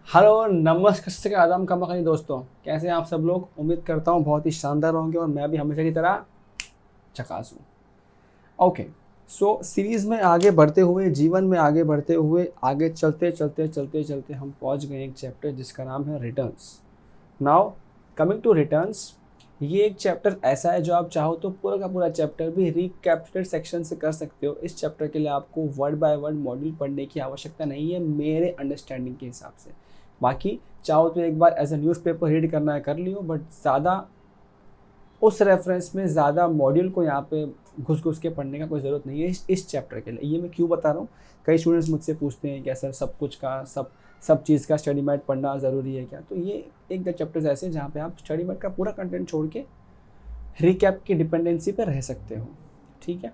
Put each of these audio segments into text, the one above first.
Hello नमस्कार के आदाम का मखनी दोस्तों, कैसे हैं आप सब लोग। उम्मीद करता हूँ बहुत ही शानदार होंगे और मैं भी हमेशा की तरह झकास हूँ। ओके, सो सीरीज़ में आगे बढ़ते हुए, जीवन में आगे बढ़ते हुए, आगे चलते चलते चलते चलते हम पहुँच गए एक चैप्टर जिसका नाम है returns. Now coming to returns, ये एक चैप्टर ऐसा है जो आप चाहो तो पूरा का पूरा चैप्टर भी रिकैप्चुलेट सेक्शन से कर सकते हो। इस चैप्टर के लिए आपको वर्ड बाय वर्ड मॉड्यूल पढ़ने की आवश्यकता नहीं है मेरे अंडरस्टैंडिंग के हिसाब से। बाकी चाहो तो एक बार एज ए न्यूज़पेपर रीड करना है कर लियो, बट ज़्यादा उस रेफरेंस में ज़्यादा मॉड्यूल को यहाँ पे घुस घुस के पढ़ने का कोई ज़रूरत नहीं है इस चैप्टर के लिए। ये मैं क्यों बता रहा हूँ, कई स्टूडेंट्स मुझसे पूछते हैं क्या सर सब कुछ का सब चीज़ का स्टडी मैट पढ़ना ज़रूरी है क्या। तो ये एक दो चैप्टर्स ऐसे हैं जहाँ पे आप स्टडी मैट का पूरा कंटेंट छोड़ के रिकैप की डिपेंडेंसी पे रह सकते हो, ठीक है।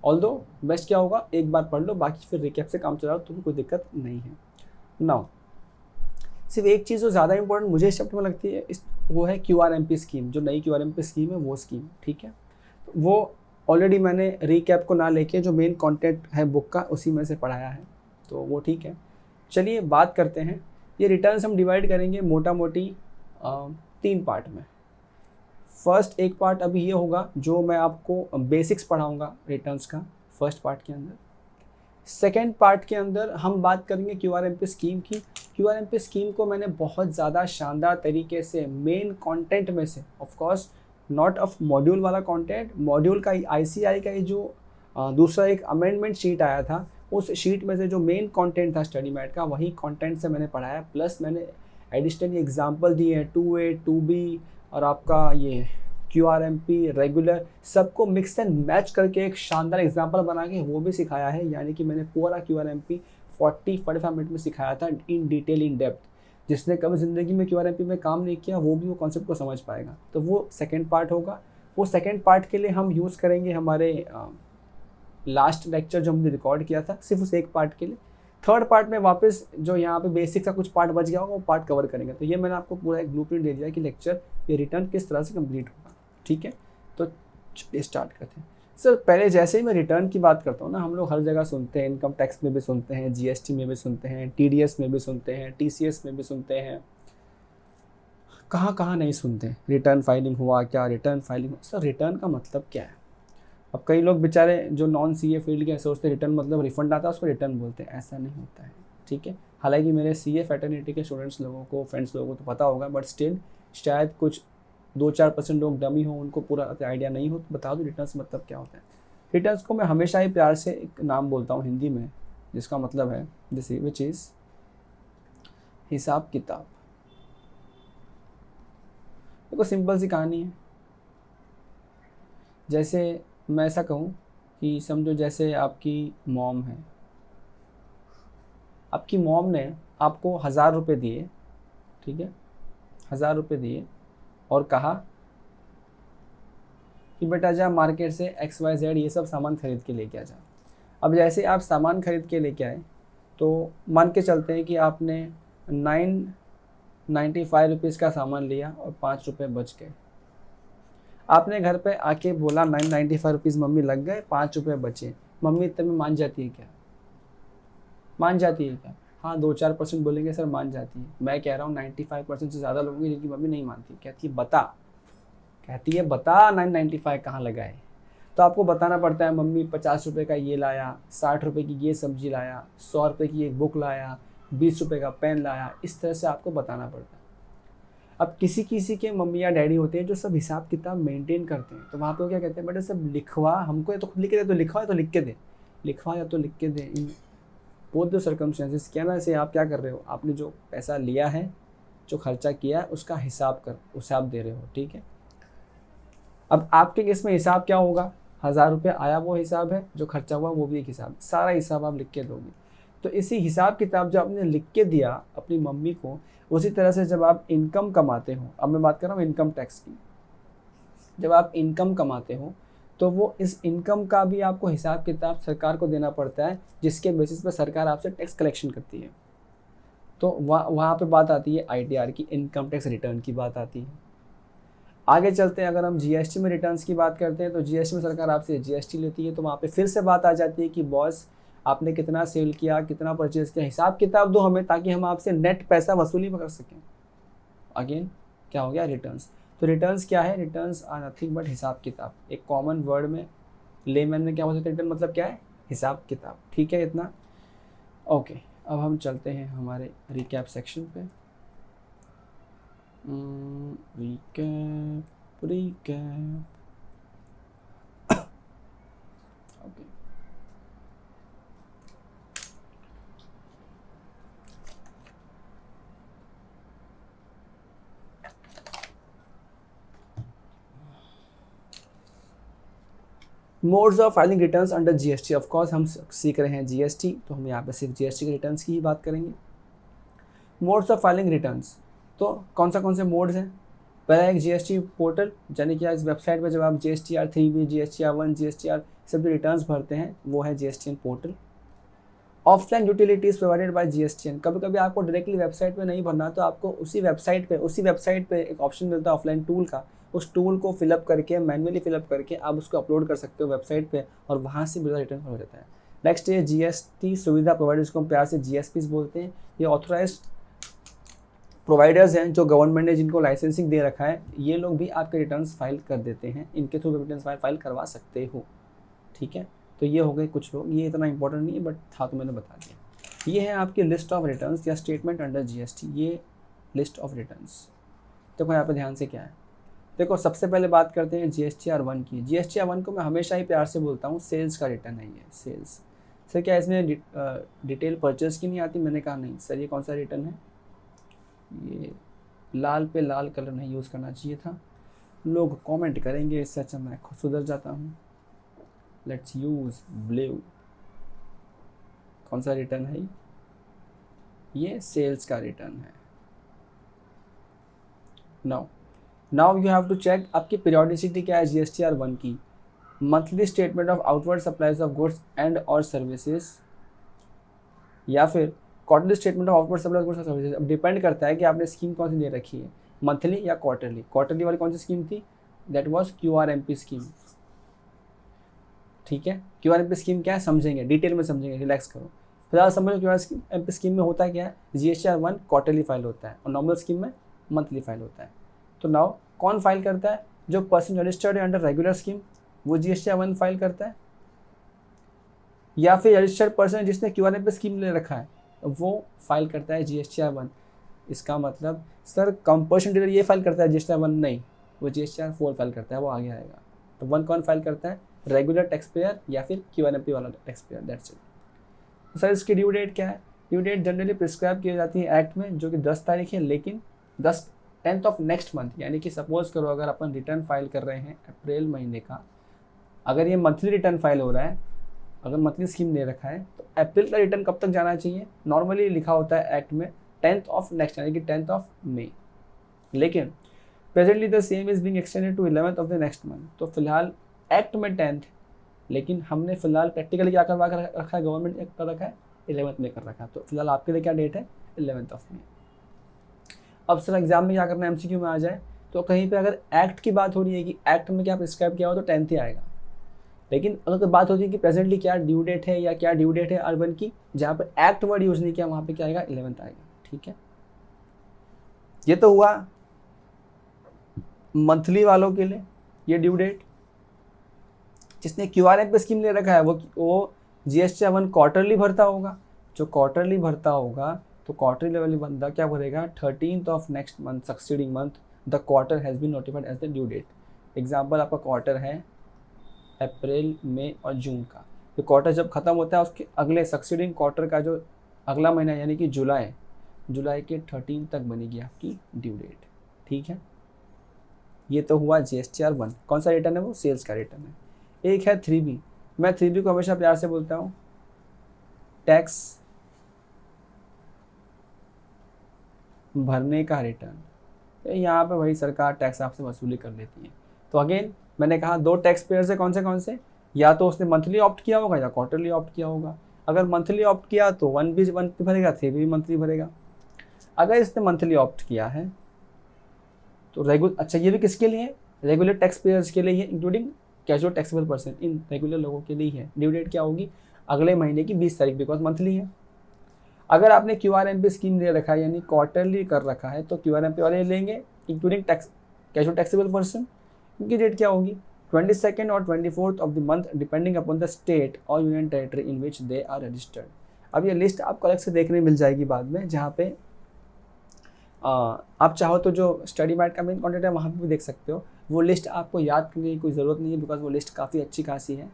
ऑल्दो बेस्ट क्या होगा, एक बार पढ़ लो, बाकी फिर रिकैप से काम चलाओ तो भी कोई दिक्कत नहीं है। नाउ सिर्फ एक चीज़ जो ज़्यादा इंपॉर्टेंट मुझे इस चैप्टर में लगती है वो है QRMP स्कीम। जो नई QRMP स्कीम है वो स्कीम, ठीक है। तो वो ऑलरेडी मैंने रिकैप को ना लेके जो मेन कंटेंट है बुक का उसी में से पढ़ाया है, तो वो ठीक है। चलिए बात करते हैं। ये रिटर्न्स हम डिवाइड करेंगे मोटा मोटी 3 पार्ट में। फर्स्ट एक पार्ट अभी ये होगा जो मैं आपको बेसिक्स पढ़ाऊँगा रिटर्न्स का फर्स्ट पार्ट के अंदर। सेकेंड पार्ट के अंदर हम बात करेंगे QRMP स्कीम की। QRMP स्कीम को मैंने बहुत ज़्यादा शानदार तरीके से मेन कंटेंट में से, of course not of module वाला कंटेंट, मॉड्यूल का ICI का ही जो दूसरा एक अमेंडमेंट शीट आया था उस शीट में से जो मेन कंटेंट था स्टडी मैट का वही कंटेंट से मैंने पढ़ाया। प्लस मैंने एडिशनली एग्जाम्पल दिए हैं 2A 2B और आपका ये QRMP रेगुलर, सबको मिक्स एंड मैच करके एक शानदार एग्जांपल बना के वो भी सिखाया है। यानी कि मैंने पूरा QRMP 40-45 मिनट में सिखाया था इन डिटेल इन डेप्थ। जिसने कभी ज़िंदगी में QRMP में काम नहीं किया वो भी वो कॉन्सेप्ट को समझ पाएगा। तो वो सेकेंड पार्ट होगा। वो सेकेंड पार्ट के लिए हम यूज़ करेंगे हमारे लास्ट लेक्चर जो हमने रिकॉर्ड किया था, सिर्फ उस एक पार्ट के लिए। थर्ड पार्ट में वापस जो यहाँ पे बेसिक का कुछ पार्ट बच गया होगा वो पार्ट कवर करेंगे। तो ये मैंने आपको पूरा एक ब्लूप्रिंट दे दिया कि लेक्चर ये रिटर्न किस तरह से कंप्लीट होगा, ठीक है। तो स्टार्ट करते हैं। सर पहले जैसे ही मैं रिटर्न की बात करता हूँ ना, हम लोग हर जगह सुनते हैं, इनकम टैक्स में भी सुनते हैं, GST में भी सुनते हैं, TDS में भी सुनते हैं, TCS में भी सुनते हैं, कहाँ कहाँ नहीं सुनते। रिटर्न फाइलिंग हुआ क्या, रिटर्न फाइलिंग। सर रिटर्न का मतलब क्या है। अब कई लोग बेचारे जो नॉन CA फील्ड के सोचते हैं रिटर्न मतलब रिफंड आता है उसको रिटर्न बोलते हैं, ऐसा नहीं होता है, ठीक है। हालांकि मेरे CA फैटर्निटी के स्टूडेंट्स लोगों को, फ्रेंड्स लोगों को तो पता होगा, बट स्टिल शायद कुछ 2-4% लोग डमी हो, उनको पूरा आइडिया नहीं हो, तो बता दो रिटर्न्स मतलब क्या होता है। रिटर्न्स को मैं हमेशा ही प्यार से एक नाम बोलता हूँ हिंदी में जिसका मतलब है जैसे विच इज़ हिसाब किताब। देखो सिंपल सी कहानी है। जैसे मैं ऐसा कहूँ कि समझो जैसे आपकी मॉम है, आपकी मॉम ने आपको 1000 रुपये दिए, ठीक है, 1000 रुपये दिए और कहा कि बेटा जा मार्केट से XYZ ये सब सामान खरीद के लेके आ जा। अब जैसे आप सामान खरीद के लेके आए तो मान के चलते हैं कि आपने 995 रुपीज़ का सामान लिया और 5 रुपये बच गए। आपने घर पे आके बोला 995 रुपीज़ मम्मी लग गए, 5 रुपये बचे। मम्मी इतने में मान जाती है क्या, मान जाती है क्या। हाँ 2-4% बोलेंगे सर मान जाती है। मैं कह रहा हूँ 95% से ज़्यादा लोगों की जिनकी मम्मी नहीं मानती, कहती है बता, कहती है बता 995 कहाँ लगाए। तो आपको बताना पड़ता है मम्मी 50 रुपये का ये लाया, 60 रुपये की ये सब्जी लाया, 100 रुपये की एक बुक लाया, 20 रुपये का पेन लाया। इस तरह से आपको बताना पड़ता है। अब किसी किसी के मम्मी या डैडी होते हैं जो सब हिसाब किताब मेंटेन करते हैं, तो वहाँ पे वो क्या कहते हैं, बेटा सब लिखवा, हमको या तो खुद लिख के दे, तो लिखवा या तो लिख के दे, लिखवा या तो लिख के दे। इन बोथ द सर्कमस्टेंसेस क्या ना, ऐसे आप क्या कर रहे हो, आपने जो पैसा लिया है, जो खर्चा किया है उसका हिसाब हिसाब दे रहे हो, ठीक है। अब आपके केस में हिसाब क्या होगा, 1000 रुपये आया वो हिसाब है, जो खर्चा हुआ वो भी एक हिसाब, सारा हिसाब आप लिख के दोगे। तो इसी हिसाब किताब जो आपने लिख के दिया अपनी मम्मी को, उसी तरह से जब आप इनकम कमाते हो, अब मैं बात कर रहा हूँ इनकम टैक्स की, जब आप इनकम कमाते हो तो वो इस इनकम का भी आपको हिसाब किताब सरकार को देना पड़ता है, जिसके बेसिस पर सरकार आपसे टैक्स कलेक्शन करती है। तो वहाँ पे बात आती है ITR की, इनकम टैक्स रिटर्न की बात आती है। आगे चलते हैं, अगर हम GST में रिटर्न्स की बात करते हैं तो GST में सरकार आपसे GST लेती है, तो वहाँ पे फिर से बात आ जाती है कि बॉस आपने कितना सेल किया, कितना परचेज किया, हिसाब किताब दो हमें, ताकि हम आपसे नेट पैसा वसूली कर सकें। अगेन क्या हो गया, रिटर्न्स। तो रिटर्न्स क्या है, रिटर्न्स आर नथिंग बट हिसाब किताब। एक कॉमन वर्ड में लेमैन में क्या हो सकता है, रिटर्न मतलब क्या है, हिसाब किताब। ठीक है इतना। ओके, अब हम चलते हैं हमारे रिकैप सेक्शन पे। Recap recap okay, modes of filing returns under GST. Of course हम सीख रहे हैं जीएसटी, तो हम यहाँ पे सिर्फ जीएसटी के रिटर्न्स की ही बात करेंगे। मोड्स ऑफ फाइलिंग रिटर्न्स, तो कौन से मोड्स हैं। पहला एक जीएसटी पोर्टल, यानी कि इस वेबसाइट पर जब आप GSTR 3B, GSTR 1, GSTR सब जो रिटर्न्स भरते हैं वो है GSTN portal. Offline utilities provided by GSTN, कभी कभी आपको डायरेक्टली वेबसाइट पे नहीं भरना, तो आपको उसी वेबसाइट पे एक ऑप्शन मिलता है ऑफलाइन टूल का, उस टूल को फिलअप करके, मैन्युअली फिलअप करके आप उसको अपलोड कर सकते हो वेबसाइट पे, और वहाँ से बिल रिटर्न हो जाता है। नेक्स्ट ये GST सुविधा प्रोवाइडर, जिसको हम प्यार से GSPs बोलते हैं। ये ऑथोराइज प्रोवाइडर्स हैं जो गवर्नमेंट ने जिनको लाइसेंसिंग दे रखा है, ये लोग भी आपके रिटर्न्स फाइल कर देते हैं, इनके थ्रू रिटर्न्स फाइल करवा सकते हो। ठीक है, तो ये हो गए कुछ लोग, ये इतना इंपॉर्टेंट नहीं है बट था तो मैंने बता दिया। ये है आपकी लिस्ट ऑफ रिटर्न्स या स्टेटमेंट अंडर जीएसटी, ये लिस्ट ऑफ रिटर्न्स। देखो यहाँ पे ध्यान से क्या है, देखो सबसे पहले बात करते हैं GSTR 1 की। GSTR 1 को मैं हमेशा ही प्यार से बोलता हूँ सेल्स का रिटर्न है ये, सेल्स। सर क्या इसमें डिटेल परचेज की नहीं आती, मैंने कहा नहीं सर, ये कौन सा रिटर्न है, ये लाल पे लाल कलर नहीं यूज़ करना चाहिए था, लोग कमेंट करेंगे, इससे अच्छा मैं खुद सुधर जाता हूँ। Let's use blue. कौन सा रिटर्न है ये सेल्स का रिटर्न है। Now you have to check आपकी पीरियोडिसिटी क्या है GSTR 1 की। Monthly statement of outward supplies of goods and और सर्विसेज, या फिर quarterly statement of outward supplies goods और सर्विसेज। अब डिपेंड करता है कि आपने स्कीम कौन सी दे रखी है, मंथली या क्वार्टरली। क्वार्टरली वाली कौन सी स्कीम थी, दैट वाज QRMP स्कीम। ठीक है, QRMP स्कीम क्या है समझेंगे, डिटेल में समझेंगे, रिलैक्स करो। फिलहाल समझो QRMP स्कीम में होता क्या है, GSTR 1 क्वार्टरली फाइल होता है और नॉर्मल स्कीम में मंथली फाइल होता है। तो नाउ कौन फाइल करता है, जो पर्सन रजिस्टर्ड है अंडर रेगुलर स्कीम वो GSTR 1 फाइल करता है, या फिर रजिस्टर्ड पर्सन जिसने QRMP स्कीम ले रखा है वो फाइल करता है GSTR 1। इसका मतलब सर कंपल्सन डीलर ये फाइल करता है GSTR 1, नहीं, वो GSTR 4 फाइल करता है, वो आगे आएगा। तो 1 कौन फाइल करता है, रेगुलर टैक्स पेयर या फिर QRMP वाला टैक्स पेयर, दैट्स इट। तो सर इसकी ड्यू डेट क्या है, ड्यू डेट जनरली प्रिस्क्राइब की जाती है एक्ट में, जो कि 10 तारीख है, लेकिन 10th ऑफ नेक्स्ट मंथ, यानी कि सपोज करो अगर अपन रिटर्न फाइल कर रहे हैं अप्रैल महीने का, अगर ये मंथली रिटर्न फाइल हो रहा है, अगर मंथली स्कीम दे रखा है, तो अप्रैल का रिटर्न कब तक जाना चाहिए, नॉर्मली लिखा होता है एक्ट में 10th ऑफ नेक्स्ट, यानी कि 10th ऑफ मई, लेकिन presently the same is being extended to 11th of the next month. तो फिलहाल एक्ट में 10th, लेकिन हमने फिलहाल प्रैक्टिकली क्या करवा कर रखा है, गवर्नमेंट ने कर रखा है 11th में कर रखा है। तो फिलहाल आपके लिए क्या डेट है, 11th ऑफ मई। अब सर एग्जाम में क्या करना है, MCQ में आ जाए तो कहीं पे अगर एक्ट की बात हो रही है कि एक्ट में क्या प्रिस्क्राइब किया हो तो 10th ही आएगा, लेकिन अगर कोई बात होती है कि प्रेजेंटली क्या ड्यू डेट है या क्या ड्यू डेट है अर्बन की, जहाँ पर एक्ट वर्ड यूज नहीं किया वहाँ पे क्या आएगा, 11th आएगा। ठीक है, ये तो हुआ मंथली वालों के लिए ये ड्यू डेट। जिसने QRMP स्कीम ले रखा है वो GSTR 1 क्वार्टरली भरता होगा, जो क्वार्टरली भरता होगा तो क्वार्टरली वाली बंदा क्या भरेगा, 13th of next month succeeding month the quarter has been notified as the due date. Example आपका क्वार्टर है अप्रैल मई और जून का, तो क्वार्टर जब खत्म होता है उसके अगले सक्सीडिंग क्वार्टर का जो अगला महीना यानी कि जुलाई के 13 तक बनेगी आपकी ड्यू डेट। ठीक है, ये तो हुआ GSTR 1। कौन सा रिटर्न है, वो सेल्स का रिटर्न है। एक है 3B, मैं 3B को हमेशा प्यार से बोलता हूँ टैक्स भरने का रिटर्न। यहाँ पे वही सरकार टैक्स आपसे वसूली कर लेती है। तो अगेन मैंने कहा दो टैक्स पेयर है, कौन से, या तो उसने मंथली ऑप्ट किया होगा या क्वार्टरली ऑप्ट किया होगा। अगर मंथली ऑप्ट किया तो 1 भी मंथली भरेगा, 3 भी मंथली भरेगा। अगर इसने मंथली ऑप्ट किया है तो अच्छा ये भी किसके लिए, रेगुलर टैक्स पेयर्स के लिए है, including casual taxable person, in regular लोगों के लिए है। ड्यू डेट क्या होगी, अगले महीने की 20 तारीख, बिकॉज मंथली है। अगर आपने QRMP स्कीम ले रखा है यानी क्वार्टरली कर रखा है तो QRMP वाले लेंगे including tax casual taxable person. इनकी डेट क्या होगी 22nd और 24th of the month depending upon the state और union territory in which they are registered. अब ये लिस्ट आपको अलग से देखने मिल जाएगी बाद में, जहाँ पे आप चाहो तो जो स्टडी मैट का मेन कॉन्टेंट है वहाँ पे भी देख सकते हो। वो लिस्ट आपको याद करने की कोई ज़रूरत नहीं है बिकॉज वो लिस्ट काफ़ी अच्छी खासी है।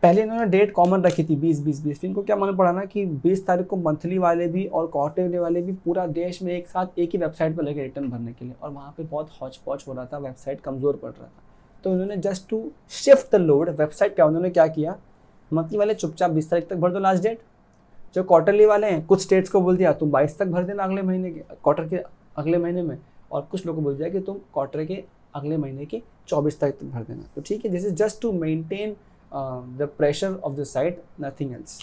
पहले इन्होंने डेट कॉमन रखी थी 20-20-20, फिर इनको क्या मालूम पड़ा ना कि 20 तारीख को मंथली वाले भी और क्वार्टरली वाले भी पूरा देश में एक साथ एक ही वेबसाइट पर लगे रिटर्न भरने के लिए, और वहाँ पे बहुत हौच पौच हो रहा था, वेबसाइट कमज़ोर पड़ रहा था। तो उन्होंने just to shift the load website क्या उन्होंने क्या किया, मंथली वाले चुपचाप 20 तारीख तक भर दो लास्ट डेट, जो क्वार्टरली वाले हैं कुछ स्टेट्स को बोल दिया तुम 22 तक भर देना अगले महीने के क्वार्टर के अगले महीने में, और कुछ लोगों को बोल दिया कि तुम क्वार्टर के अगले महीने के 24 तारीख तक भर देना। तो ठीक है, this is just to maintain the pressure of the site, nothing else.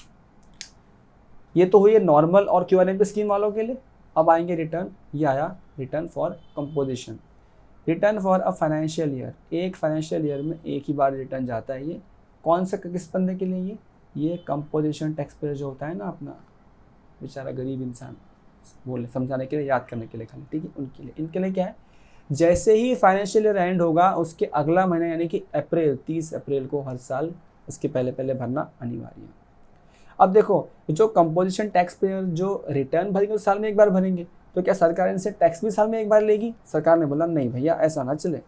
ये तो हुई है नॉर्मल और QRMP स्कीम वालों के लिए। अब आएंगे रिटर्न, ये आया return for composition, return for a financial year. एक फाइनेंशियल ईयर में एक ही बार रिटर्न जाता है। ये कौन सा किस बंदे के लिए, ये कंपोजिशन टैक्स पेयर जो होता है ना अपना बेचारा गरीब इंसान, बोले समझाने के लिए याद करने के लिए खाली, ठीक है, उनके लिए। इनके लिए क्या है, जैसे ही फाइनेंशियल ईयर एंड होगा उसके अगला महीना यानी कि अप्रैल 30 अप्रैल को हर साल उसके पहले पहले भरना अनिवार्य है। अब देखो जो कंपोजिशन टैक्स पेयर जो रिटर्न भरेंगे उस साल में एक बार भरेंगे, तो क्या सरकार इनसे टैक्स भी साल में एक बार लेगी? सरकार ने बोला नहीं भैया ऐसा ना चले।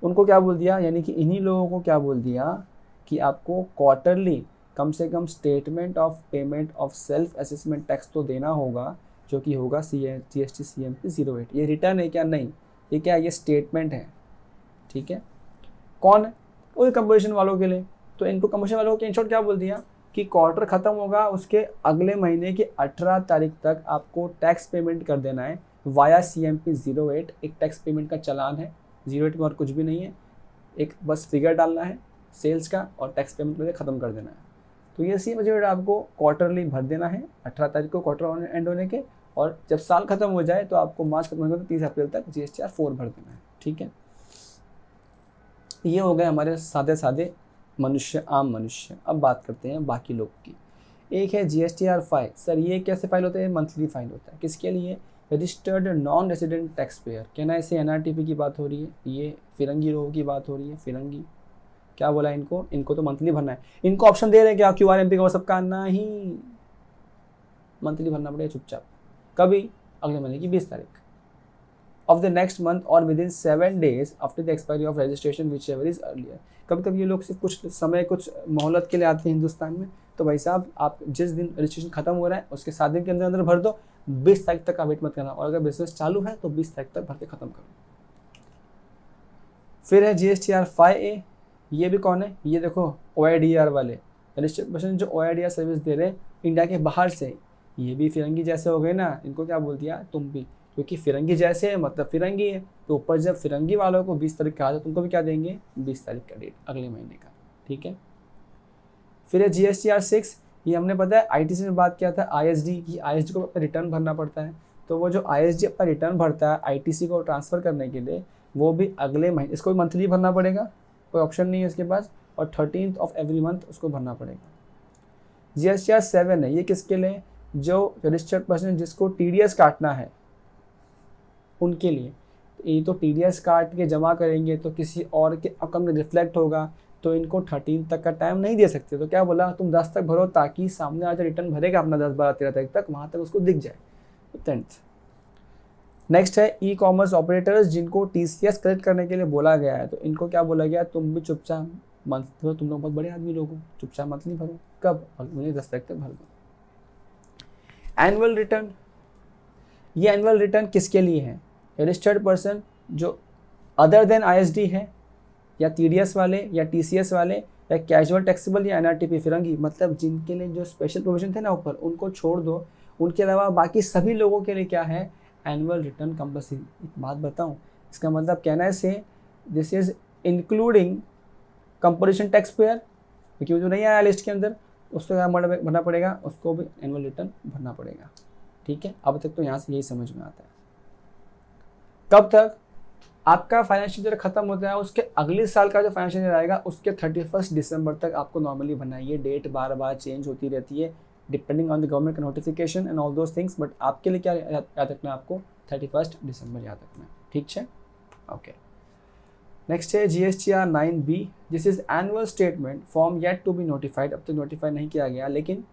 उनको क्या बोल दिया, यानी कि इन्हीं लोगों को क्या बोल दिया कि आपको क्वार्टरली कम से कम statement of payment of self assessment tax तो देना होगा, जो कि होगा GST CMP 08। ये रिटर्न है क्या? नहीं, ये क्या है, ये स्टेटमेंट है, ठीक है। कौन है? वही कंपोजिशन वालों के लिए। तो इनको कंपोजिशन वालों को इन शॉर्ट क्या बोल दिया कि क्वार्टर खत्म होगा उसके अगले महीने की 18 तारीख तक आपको टैक्स पेमेंट कर देना है वाया CMP 08। एक टैक्स पेमेंट का चालान है, 08 में और कुछ भी नहीं है, एक बस फिगर डालना है सेल्स का और टैक्स पेमेंट में ख़त्म कर देना है। तो ये CMP 08 आपको क्वार्टरली भर देना है 18 तारीख को क्वार्टर एंड होने के, और जब साल खत्म हो जाए तो आपको मार्च खत्म होगा तो 30 अप्रैल तक GSTR 4 भर देना है, ठीक है। ये हो गए हमारे सादे सादे मनुष्य, आम मनुष्य। अब बात करते हैं बाकी लोग की। एक है GSTR 5। सर ये कैसे फाइल होता है? मंथली फाइल होता है। किसके लिए? Registered non resident tax payer. कहना ऐसे NRTP की बात हो रही है, ये फिरंगी लोगों की बात हो रही है। फिरंगी क्या बोला इनको? इनको तो मंथली भरना है। इनको ऑप्शन दे रहे हैं क्या QRMP का? वो सबका नहीं, मंथली भरना पड़ेगा चुपचाप। कभी? अगले महीने की 20 तारीख ऑफ द नेक्स्ट मंथ और with in 7 days after the expiry of registration which ever is earlier. कभी कभी ये लोग सिर्फ कुछ समय कुछ मोहलत के लिए आते हैं हिंदुस्तान में, तो भाई साहब आप जिस दिन रजिस्ट्रेशन खत्म हो रहा है उसके 7 दिन के अंदर अंदर भर दो, 20 तारीख तक का वेट मत करना, और अगर बिजनेस चालू है तो 20 तारीख तक भर के खत्म करो। फिर है GSTR 5A। ये भी कौन है? ये देखो OIDR वाले रजिस्टर्ड पर्सन जो OIDR सर्विस दे रहे हैं इंडिया के बाहर से। ये भी फिरंगी जैसे हो गए ना, इनको क्या बोल दिया तुम भी, क्योंकि फिरंगी जैसे है मतलब फिरंगी है, तो ऊपर जब फिरंगी वालों को 20 तारीख का आ जाए तुमको भी क्या देंगे? 20 तारीख का डेट अगले महीने का, ठीक है। फिर है GSTR 6। ये हमने पता है ITC में बात किया था ISD की, ISD को अपना रिटर्न भरना पड़ता है। तो वो जो ISD अपना रिटर्न भरता है ITC को ट्रांसफ़र करने के लिए, वो भी अगले महीने, इसको भी मंथली भरना पड़ेगा, कोई ऑप्शन नहीं है इसके पास, और 13th ऑफ एवरी मंथ उसको भरना पड़ेगा। GSTR 7 है। ये किसके लिए? जो रजिस्टर्ड पर्सन जिसको TDS काटना है उनके लिए। तो ये तो TDS काट के जमा करेंगे तो किसी और के अकाउंट में रिफ्लेक्ट होगा, तो इनको 13 तक का टाइम नहीं दे सकते। तो क्या बोला, तुम 10 तक भरो ताकि सामने आज रिटर्न भरेगा अपना 10, 12, 13 तारीख तक, वहाँ तक उसको दिख जाए। तो 10th। नेक्स्ट है E-कॉमर्स ऑपरेटर्स जिनको TCS कलेक्ट करने के लिए बोला गया है। तो इनको क्या बोला गया, तुम भी चुपचाप मंथली, तुम लोग बहुत बड़े आदमी लोग हो, चुपचाप मंथली भरो। कब? मुझे 10 तारीख तक भर दो। Annual return. ये एनुअल रिटर्न किसके लिए है? रजिस्टर्ड पर्सन जो अदर देन ISD है, या TDS वाले, या TCS वाले, या कैजुअल टैक्सेबल, या NRTP फिरंगी, मतलब जिनके लिए जो स्पेशल प्रोविजन थे ना ऊपर, उनको छोड़ दो। उनके अलावा बाकी सभी लोगों के लिए क्या है? Annual return compulsory. एक बात बताऊं, इसका मतलब कहना है से this is including composition tax payer, क्योंकि जो नहीं आया लिस्ट के अंदर उसको क्या भरना पड़ेगा, उसको भी एनुअल रिटर्न भरना पड़ेगा, ठीक है। अब तक तो यहाँ से यही समझ में आता है। कब तक? आपका फाइनेंशियल ईयर खत्म होता है, उसके अगले साल का जो फाइनेंशियल ईयर आएगा उसके 31 दिसंबर तक आपको नॉर्मली भरना है। ये डेट बार बार चेंज होती रहती है डिपेंडिंग ऑन द गवर्नमेंट का notification and all those things, but आपके लिए क्या याद रखना है, आपको 31 दिसंबर याद रखना है। ठीक है, ओके। नेक्स्ट है GSTR 9B, this is annual statement form yet to be notified. अब तक नोटिफाई नहीं किया गया, लेकिन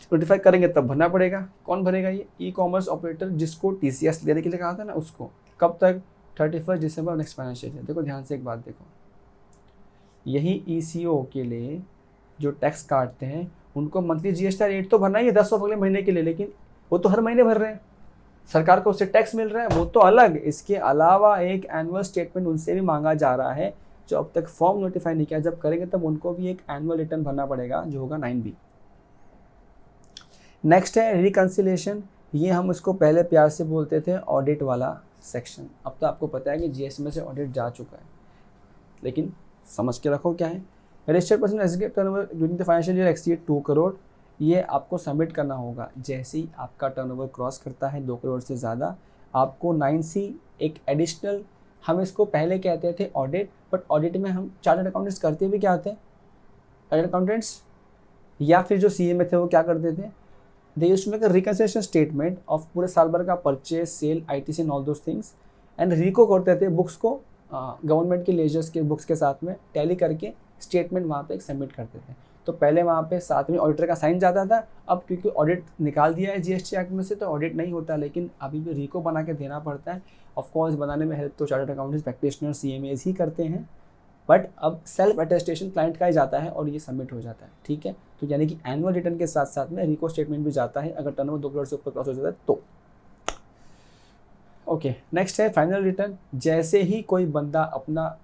नोटिफाई करेंगे तब भरना पड़ेगा। कौन भरेगा ये? ई कॉमर्स ऑपरेटर जिसको TCS लेने के लिए कहा था ना, उसको। कब तक? 31 दिसंबर नेक्स्ट फाइनेंशियल ईयर। देखो ध्यान से एक बात देखो, यही ECO के लिए जो टैक्स काटते हैं उनको मंथली GSTR 8 तो भरना ही है 10 अगले महीने के लिए, लेकिन वो तो हर महीने भर रहे हैं, सरकार को उससे टैक्स मिल रहा है, वो तो अलग। इसके अलावा एक एनुअल स्टेटमेंट उनसे भी मांगा जा रहा है जो अब तक फॉर्म नोटिफाई नहीं किया। जब करेंगे तब उनको भी एक एनुअल रिटर्न भरना पड़ेगा जो होगा 9B। नेक्स्ट है रिकंसिलेशन। ये हम उसको पहले प्यार से बोलते थे ऑडिट वाला सेक्शन। अब तो आपको पता है कि GST से ऑडिट जा चुका है, लेकिन समझ के रखो क्या है। Registered person executive turnover during the financial year exceed 2 crore, ये आपको सबमिट करना होगा जैसे ही आपका टर्नओवर क्रॉस करता है 2 करोड़ से ज़्यादा। आपको 9C एक एडिशनल, हम इसको पहले कहते थे ऑडिट, बट ऑडिट में हम चार्टर्ड अकाउंटेंट्स करते भी क्या होते हैं, चार्टर्ड अकाउंटेंट्स या फिर जो CA में थे वो क्या करते थे, they used to make a reconciliation statement of पूरे साल भर का purchase, sale, ITC and all those things, and reco करते थे बुक्स को गवर्नमेंट के लेजर्स के बुक्स के साथ में टैली करके स्टेटमेंट वहाँ पे सबमिट करते थे। तो पहले वहाँ पे साथ में ऑडिटर का साइन जाता था। अब क्योंकि ऑडिट निकाल दिया है GST एक्ट में से तो ऑडिट नहीं होता, लेकिन अभी भी रिको बना के देना पड़ता है। ऑफ कोर्स बनाने में हेल्प तो चार्टर्ड अकाउंटेंट्स, प्रैक्टिशनर, CMAs ही करते हैं, बट अब सेल्फ अटेस्टेशन क्लाइंट का ही जाता है और ये सबमिट हो जाता है। ठीक है, तो यानी कि एनुअल रिटर्न के साथ साथ में रिको स्टेटमेंट भी जाता है अगर टर्नओवर 2 करोड़ से ऊपर क्रॉस हो जाता है तो। ओके, नेक्स्ट है फाइनल रिटर्न। जैसे ही कोई बंदा अपना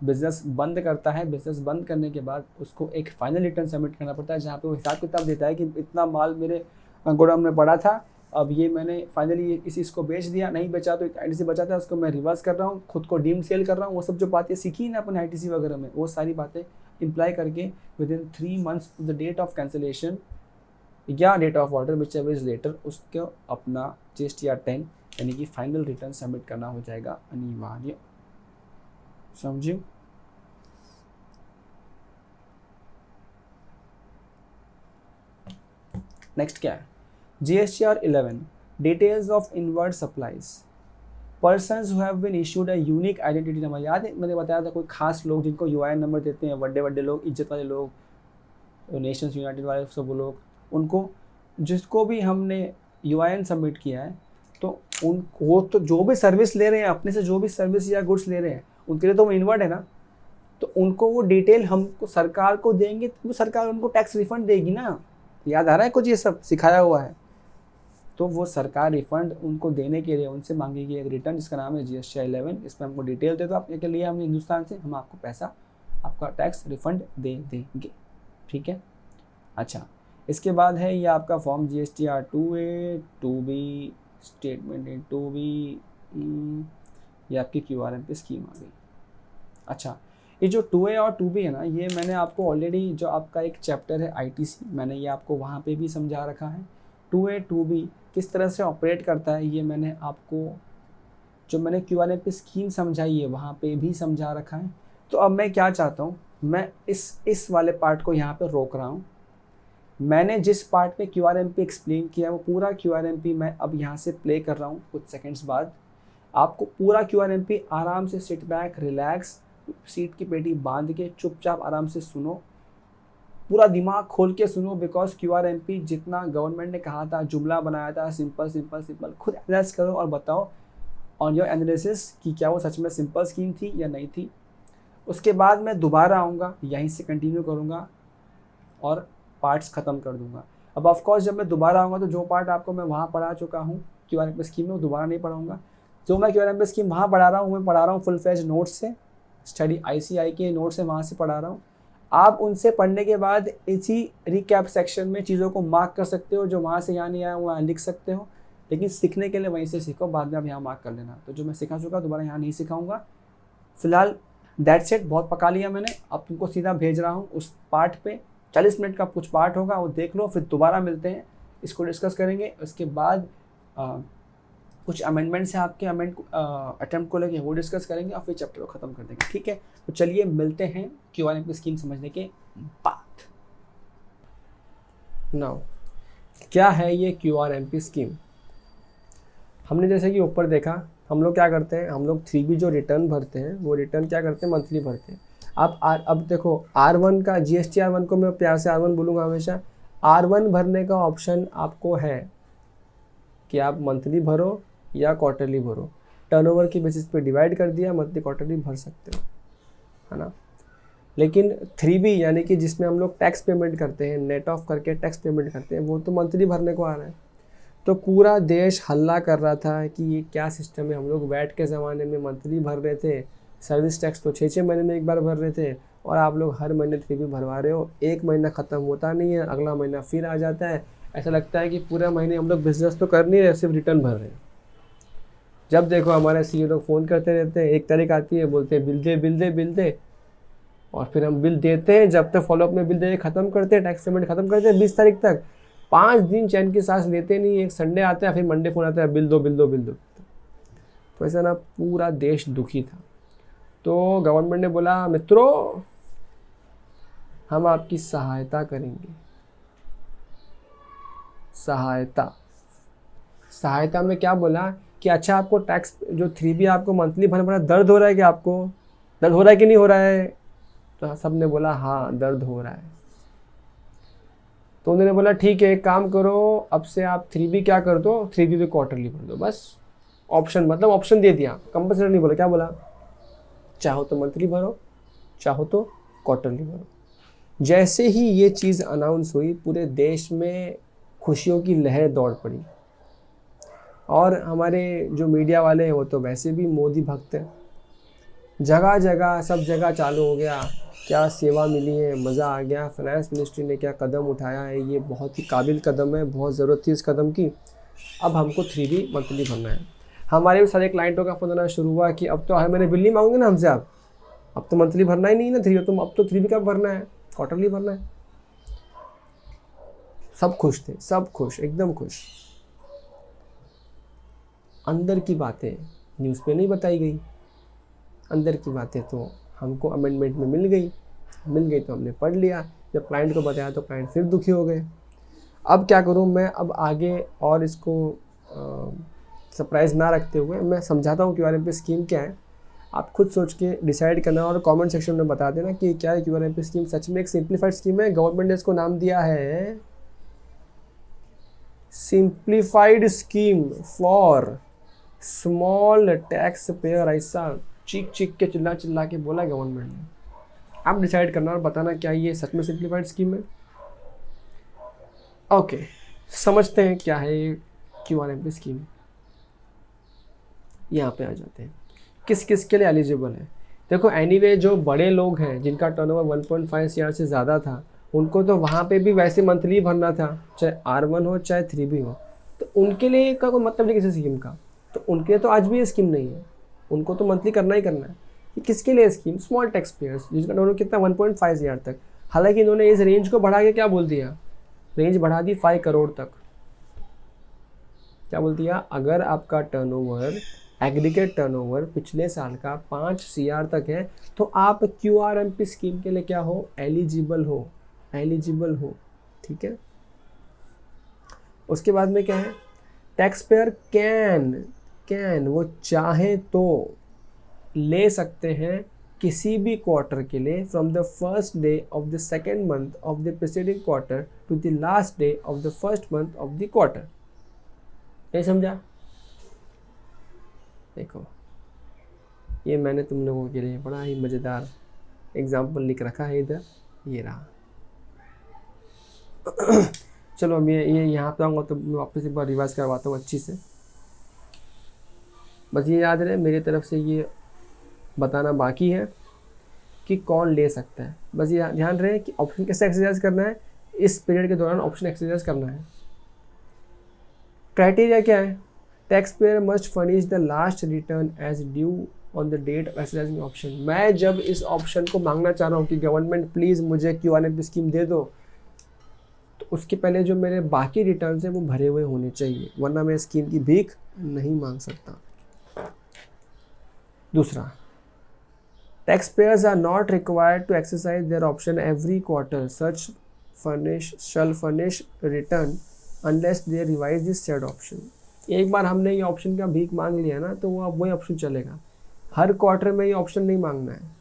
बिजनेस बंद करता है, बिजनेस बंद करने के बाद उसको एक फाइनल रिटर्न सबमिट करना पड़ता है जहाँ पे वो हिसाब किताब देता है कि इतना माल मेरे गोडाउन में पड़ा था, अब ये मैंने फाइनली इसको बेच दिया, नहीं बेचा तो ITC बचा था उसको मैं रिवर्स कर रहा हूँ, खुद को डीम सेल कर रहा हूँ। वो सब जो बातें सीखी ना अपने ITC वगैरह में, वो सारी बातें इम्प्लाई करके within 3 months the date of cancellation या date of order whichever is later, उसको अपना GSTR 10 यानी कि फाइनल रिटर्न सबमिट करना हो जाएगा अनिवार्य। समझिए? नेक्स्ट क्या है? GSTR 11 details of inward supplies. Persons who have been issued a unique identity number. याद है मैंने बताया था कोई खास लोग जिनको UIN नंबर देते हैं, बड़े बड़े लोग, इज्जत वाले लोग, नेशंस यूनाइटेड वाले सब लोग, उनको जिसको भी हमने UIN सबमिट किया है तो उनको तो जो भी सर्विस ले रहे हैं अपने से, जो भी सर्विस या गुड्स ले रहे हैं उनके लिए तो वो इनवर्ड है ना, तो उनको वो डिटेल हमको सरकार को देंगे तो सरकार उनको टैक्स रिफंड देगी ना। याद आ रहा है कुछ ये सब सिखाया हुआ है। तो वो सरकार रिफंड उनको देने के लिए उनसे मांगेगी एक रिटर्न जिसका नाम है GSTR 11। इसमें हमको डिटेल दे दो आपके के लिए, हम हिंदुस्तान से, हम आपको पैसा, आपका टैक्स रिफंड दे देंगे। ठीक है, अच्छा इसके बाद है ये आपका form GSTR 2A 2B statement in 2B, ये आपकी QRM पे स्कीम आ गई। अच्छा, ये जो 2A और 2B है ना, ये मैंने आपको ऑलरेडी जो आपका एक चैप्टर है ITC, मैंने ये आपको वहाँ पे भी समझा रखा है। 2A 2B किस तरह से ऑपरेट करता है ये मैंने आपको, जो मैंने QRM पे स्कीम समझाई है वहाँ पे भी समझा रखा है। तो अब मैं क्या चाहता हूँ, मैं इस वाले पार्ट को यहाँ पे रोक रहा हूँ। मैंने जिस पार्ट पे QRM पे एक्सप्लेन किया वो पूरा QRM पे मैं अब यहाँ से प्ले कर रहा हूँ कुछ सेकेंड्स बाद। आपको पूरा QRM पे आराम से सिट बैक, रिलैक्स, सीट की पेटी बांध के चुपचाप आराम से सुनो, पूरा दिमाग खोल के सुनो, बिकॉज QRM पे जितना गवर्नमेंट ने कहा था, जुमला बनाया था, सिंपल सिंपल सिंपल, खुद एनालाइज करो और बताओ ऑन योर एनालिसिस कि क्या वो सच में सिंपल स्कीम थी या नहीं थी। उसके बाद मैं दोबारा आऊँगा, यहीं से कंटिन्यू करूँगा और पार्ट्स ख़त्म कर दूंगा। अब ऑफकोर्स जब मैं दोबारा आऊँगा तो जो पार्ट आपको मैं वहाँ पढ़ा चुका हूँ QRM पे स्कीम में, वो दोबारा नहीं पढ़ाऊँगा। जो मैं QRM पे स्कीम वहाँ पढ़ा रहा हूँ, मैं पढ़ा रहा हूँ फुल फ्लेज नोट्स से, स्टडी ICI के नोट्स से वहाँ से पढ़ा रहा हूँ। आप उनसे पढ़ने के बाद इसी रिकैप सेक्शन में चीज़ों को मार्क कर सकते हो, जो वहाँ से यहाँ नहीं आया वहाँ लिख सकते हो, लेकिन सीखने के लिए वहीं से सीखो, बाद में आप यहाँ मार्क कर लेना। तो जो मैं सिखा चुका दोबारा यहाँ नहीं सिखाऊंगा। फिलहाल दैट्स इट, बहुत पका लिया मैंने। अब तुमको सीधा भेज रहा हूँ उस पार्ट पे, 40 मिनट का कुछ पार्ट होगा, वो देख लो, फिर दोबारा मिलते हैं, इसको डिस्कस करेंगे। उसके बाद कुछ अमेंडमेंट्स हैं आपके अटेम्प्ट को लेके, वो डिस्कस करेंगे और फिर चैप्टर को ख़त्म कर देंगे, ठीक है। तो चलिए मिलते हैं QRMP स्कीम समझने के बाद। नाउ क्या है ये QRMP स्कीम? हमने जैसे कि ऊपर देखा, हम लोग क्या करते हैं, हम लोग 3B जो रिटर्न भरते हैं वो रिटर्न क्या करते हैं, मंथली भरते हैं। अब देखो R1 का GST R1 को मैं प्यार से R1 बोलूँगा हमेशा। R1 भरने का ऑप्शन आपको है कि आप मंथली भरो या क्वार्टरली भरो। टर्नओवर की बेसिस पे डिवाइड कर दिया, मंथली क्वार्टरली भर सकते हो, है ना। लेकिन 3B यानी कि जिसमें हम लोग टैक्स पेमेंट करते हैं, नेट ऑफ करके टैक्स पेमेंट करते हैं, वो तो मंथली भरने को आ रहा है। तो पूरा देश हल्ला कर रहा था कि ये क्या सिस्टम है, हम लोग वैट के ज़माने में मंथली भर रहे थे, सर्विस टैक्स तो 6-6 महीने में एक बार भर रहे थे, और आप लोग हर महीने 3B भरवा रहे हो। एक महीना ख़त्म होता नहीं है, अगला महीना फिर आ जाता है। ऐसा लगता है कि पूरे महीने हम लोग बिजनेस तो कर नहीं रहे, सिर्फ रिटर्न भर रहे हैं। जब देखो हमारे CEO लोग फ़ोन करते रहते हैं, एक तारीख आती है बोलते हैं बिल दे बिल दे बिल दे, और फिर हम बिल देते हैं, जब तक फॉलोअप में बिल दे ख़त्म करते हैं, टैक्स पेमेंट ख़त्म करते हैं 20 तारीख तक, 5 दिन चैन की सांस लेते नहीं। एक संडे आता है, फिर मंडे फ़ोन आता है, बिल दो बिल दो बिल दो। तो ऐसा ना पूरा देश दुखी था। तो गवर्नमेंट ने बोला मित्रों हम आपकी सहायता करेंगे। सहायता में क्या बोला कि अच्छा आपको टैक्स जो 3B आपको मंथली भरना पड़ा, दर्द हो रहा है कि आपको दर्द हो रहा है कि नहीं हो रहा है? तो सब ने बोला हाँ दर्द हो रहा है। तो उन्होंने बोला ठीक है एक काम करो, अब से आप 3B क्या कर दो, 3B भी क्वार्टरली भर दो। बस ऑप्शन, मतलब ऑप्शन दे दिया, कंपल्सरी नहीं बोला। क्या बोला, चाहो तो मंथली भरो, चाहो तो क्वार्टरली भरो। जैसे ही ये चीज़ अनाउंस हुई, पूरे देश में खुशियों की लहर दौड़ पड़ी। और हमारे जो मीडिया वाले हैं वो तो वैसे भी मोदी भक्त हैं, जगह जगह सब जगह चालू हो गया, क्या सेवा मिली है, मज़ा आ गया, फाइनेंस मिनिस्ट्री ने क्या कदम उठाया है, ये बहुत ही काबिल कदम है, बहुत ज़रूरत थी इस कदम की। अब हमको 3B मंथली भरना है। हमारे भी सारे क्लाइंटों का फोन आना शुरू हुआ कि अब तो मैंने बिल नहीं मांगोगे ना हमसे, आप अब तो मंथली भरना ही नहीं ना 3B, तुम अब तो 3B कब भरना है, क्वार्टरली भरना है। सब खुश थे, सब खुश, एकदम खुश। अंदर की बातें न्यूज़ पे नहीं बताई गई, अंदर की बातें तो हमको अमेंडमेंट में मिल गई तो हमने पढ़ लिया। जब क्लाइंट को बताया तो क्लाइंट फिर दुखी हो गए। अब क्या करूं मैं, अब आगे और इसको सरप्राइज़ ना रखते हुए मैं समझाता हूँ QRMP स्कीम क्या है। आप खुद सोच के डिसाइड करना और कमेंट सेक्शन में बता देना कि क्या है QRMP स्कीम। सच में एक सिंप्लीफाइड स्कीम है, गवर्नमेंट ने इसको नाम दिया है simplified scheme for small tax payer. ऐसा चीख के चिल्ला के बोला गवर्नमेंट ने। आप डिसाइड करना और बताना क्या ये सच में सिंप्लीफाइड स्कीम है। ओके, समझते हैं क्या है ये QRMP स्कीम। यहाँ पे आ जाते हैं, किस किस के लिए एलिजिबल है। देखो एनीवे जो बड़े लोग हैं जिनका टर्नओवर 1.5 CR से ज़्यादा था, उनको तो वहाँ पे भी वैसे मंथली भरना था, चाहे R1 हो चाहे 3B हो। तो उनके लिए का कोई मतलब नहीं किसी स्कीम का, तो उनके लिए तो आज भी ये स्कीम नहीं है, उनको तो मंथली करना ही करना है। ये किसके लिए स्कीम, स्मॉल टैक्स पेयर्स जिनका टर्नओवर कितना 1.5 CR तक। हालांकि इन्होंने इस रेंज को बढ़ा के क्या बोल दिया, रेंज बढ़ा दी 5 करोड़ तक। क्या बोल दिया, अगर आपका टर्नओवर एग्रीगेट टर्नओवर पिछले साल का 5 CR तक है तो आप QRMP स्कीम के लिए क्या हो, एलिजिबल हो। ठीक है। उसके बाद में क्या है, टैक्स पेयर कैन वो चाहे तो ले सकते हैं किसी भी क्वार्टर के लिए from the first day of the second month of the preceding quarter to the last day of the first month of the quarter. नहीं समझा? देखो ये मैंने तुम लोगों के लिए बड़ा ही मज़ेदार एग्जाम्पल लिख रखा है इधर, ये रहा। चलो अब ये यहाँ पे आऊँगा तो मैं वापस एक बार रिवाइज करवाता हूँ अच्छी से। बस ये याद रहे, मेरी तरफ से ये बताना बाकी है कि कौन ले सकता है। बस ये ध्यान रहे कि ऑप्शन कैसे एक्सरसाइज करना है, इस पीरियड के दौरान ऑप्शन एक्सरसाइज करना है। क्राइटेरिया क्या है, tax payer must furnish the last return as due on the date of exercising option. मैं जब इस ऑप्शन को मांगना चाह रहा हूँ कि गवर्नमेंट प्लीज़ मुझे QRMP स्कीम दे दो, तो उसके पहले जो मेरे बाकी रिटर्न है वो भरे हुए होने चाहिए, वरना मैं स्कीम की भीख नहीं मांग सकता। दूसरा, tax payers are not required to exercise their option every quarter, such shall furnish return unless they revise this said option. एक बार हमने ये ऑप्शन का भीख मांग लिया ना, तो वो अब वही ऑप्शन चलेगा, हर क्वार्टर में ये ऑप्शन नहीं मांगना है,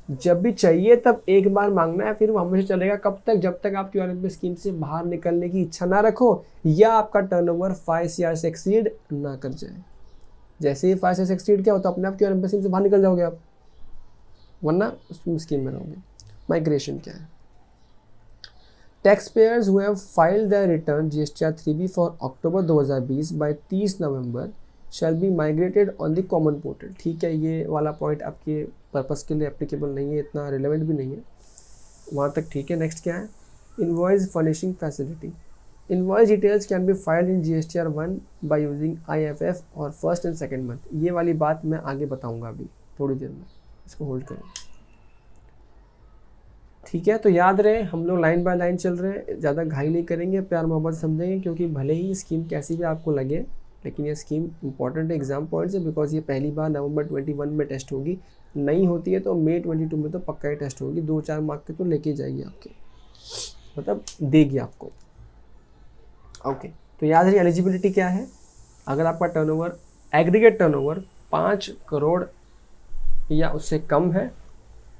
जब भी चाहिए तब एक बार मांगना है, फिर वो हमेशा चलेगा। कब तक? जब तक आप क्यूआरएमपी स्कीम से बाहर निकलने की इच्छा ना रखो या आपका टर्नओवर 5 CR से एक्सीड ना कर जाए। जैसे ही 5 CR से एक्सीड क्या होता है, अपने आप क्यूआरएमपी स्कीम से बाहर निकल जाओगे आप, वरना स्कीम में रहोगे। माइग्रेशन क्या है? Taxpayers who have filed their return GSTR 3B for October 2020 by 30 November shall be migrated on the common portal। ठीक है, ये वाला पॉइंट आपके पर्पस के लिए एप्लीकेबल नहीं है, इतना रिलेवेंट भी नहीं है, वहाँ तक ठीक है। नेक्स्ट क्या है? Invoice furnishing facility. Invoice details can be filed in GSTR 1 by using IFF और फर्स्ट एंड सेकेंड मंथ। ये वाली बात मैं आगे बताऊँगा अभी थोड़ी देर में, इसको होल्ड करें। ठीक है, तो याद रहे हम लोग लाइन बाय लाइन चल रहे हैं, ज़्यादा घाई नहीं करेंगे, प्यार मोहब्बत समझेंगे, क्योंकि भले ही स्कीम कैसी भी आपको लगे, लेकिन ये स्कीम इंपॉर्टेंट है एग्जाम पॉइंट से, बिकॉज ये पहली बार नवंबर 21 में टेस्ट होगी, नहीं होती है तो मई 22 में तो पक्का ही टेस्ट होगी, 2-4 मार्क के तो लेके जाएगी आपके, मतलब देगी आपको। ओके, तो याद रही एलिजिबिलिटी क्या है? अगर आपका टर्नओवर, एग्रीगेट टर्नओवर 5 करोड़ या उससे कम है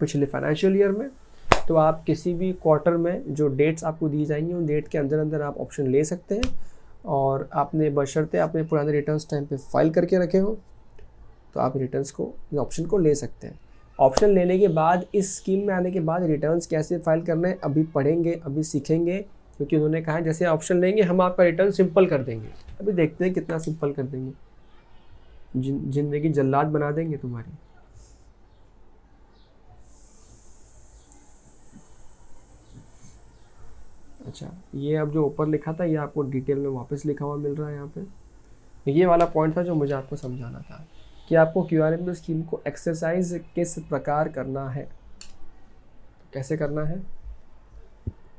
पिछले फाइनेंशियल ईयर में, तो आप किसी भी क्वार्टर में जो डेट्स आपको दी जाएंगी उन डेट के अंदर अंदर आप ऑप्शन ले सकते हैं, और आपने बशर्ते अपने पुराने रिटर्न्स टाइम पे फाइल करके रखे हो तो आप रिटर्न्स को, ऑप्शन को ले सकते हैं। ऑप्शन लेने के बाद, इस स्कीम में आने के बाद रिटर्न्स कैसे फाइल करना है अभी पढ़ेंगे, अभी सीखेंगे, क्योंकि उन्होंने कहा है जैसे ऑप्शन लेंगे हम आपका रिटर्न सिंपल कर देंगे। अभी देखते हैं कितना सिंपल कर देंगे, जिंदगी जल्लाद बना देंगे तुम्हारी। अच्छा, ये अब जो ऊपर लिखा था ये आपको डिटेल में वापस लिखा हुआ मिल रहा है यहाँ पे। ये वाला पॉइंट था जो मुझे आपको समझाना था कि आपको क्यूआरएमपी स्कीम को एक्सरसाइज किस प्रकार करना है। तो कैसे करना है?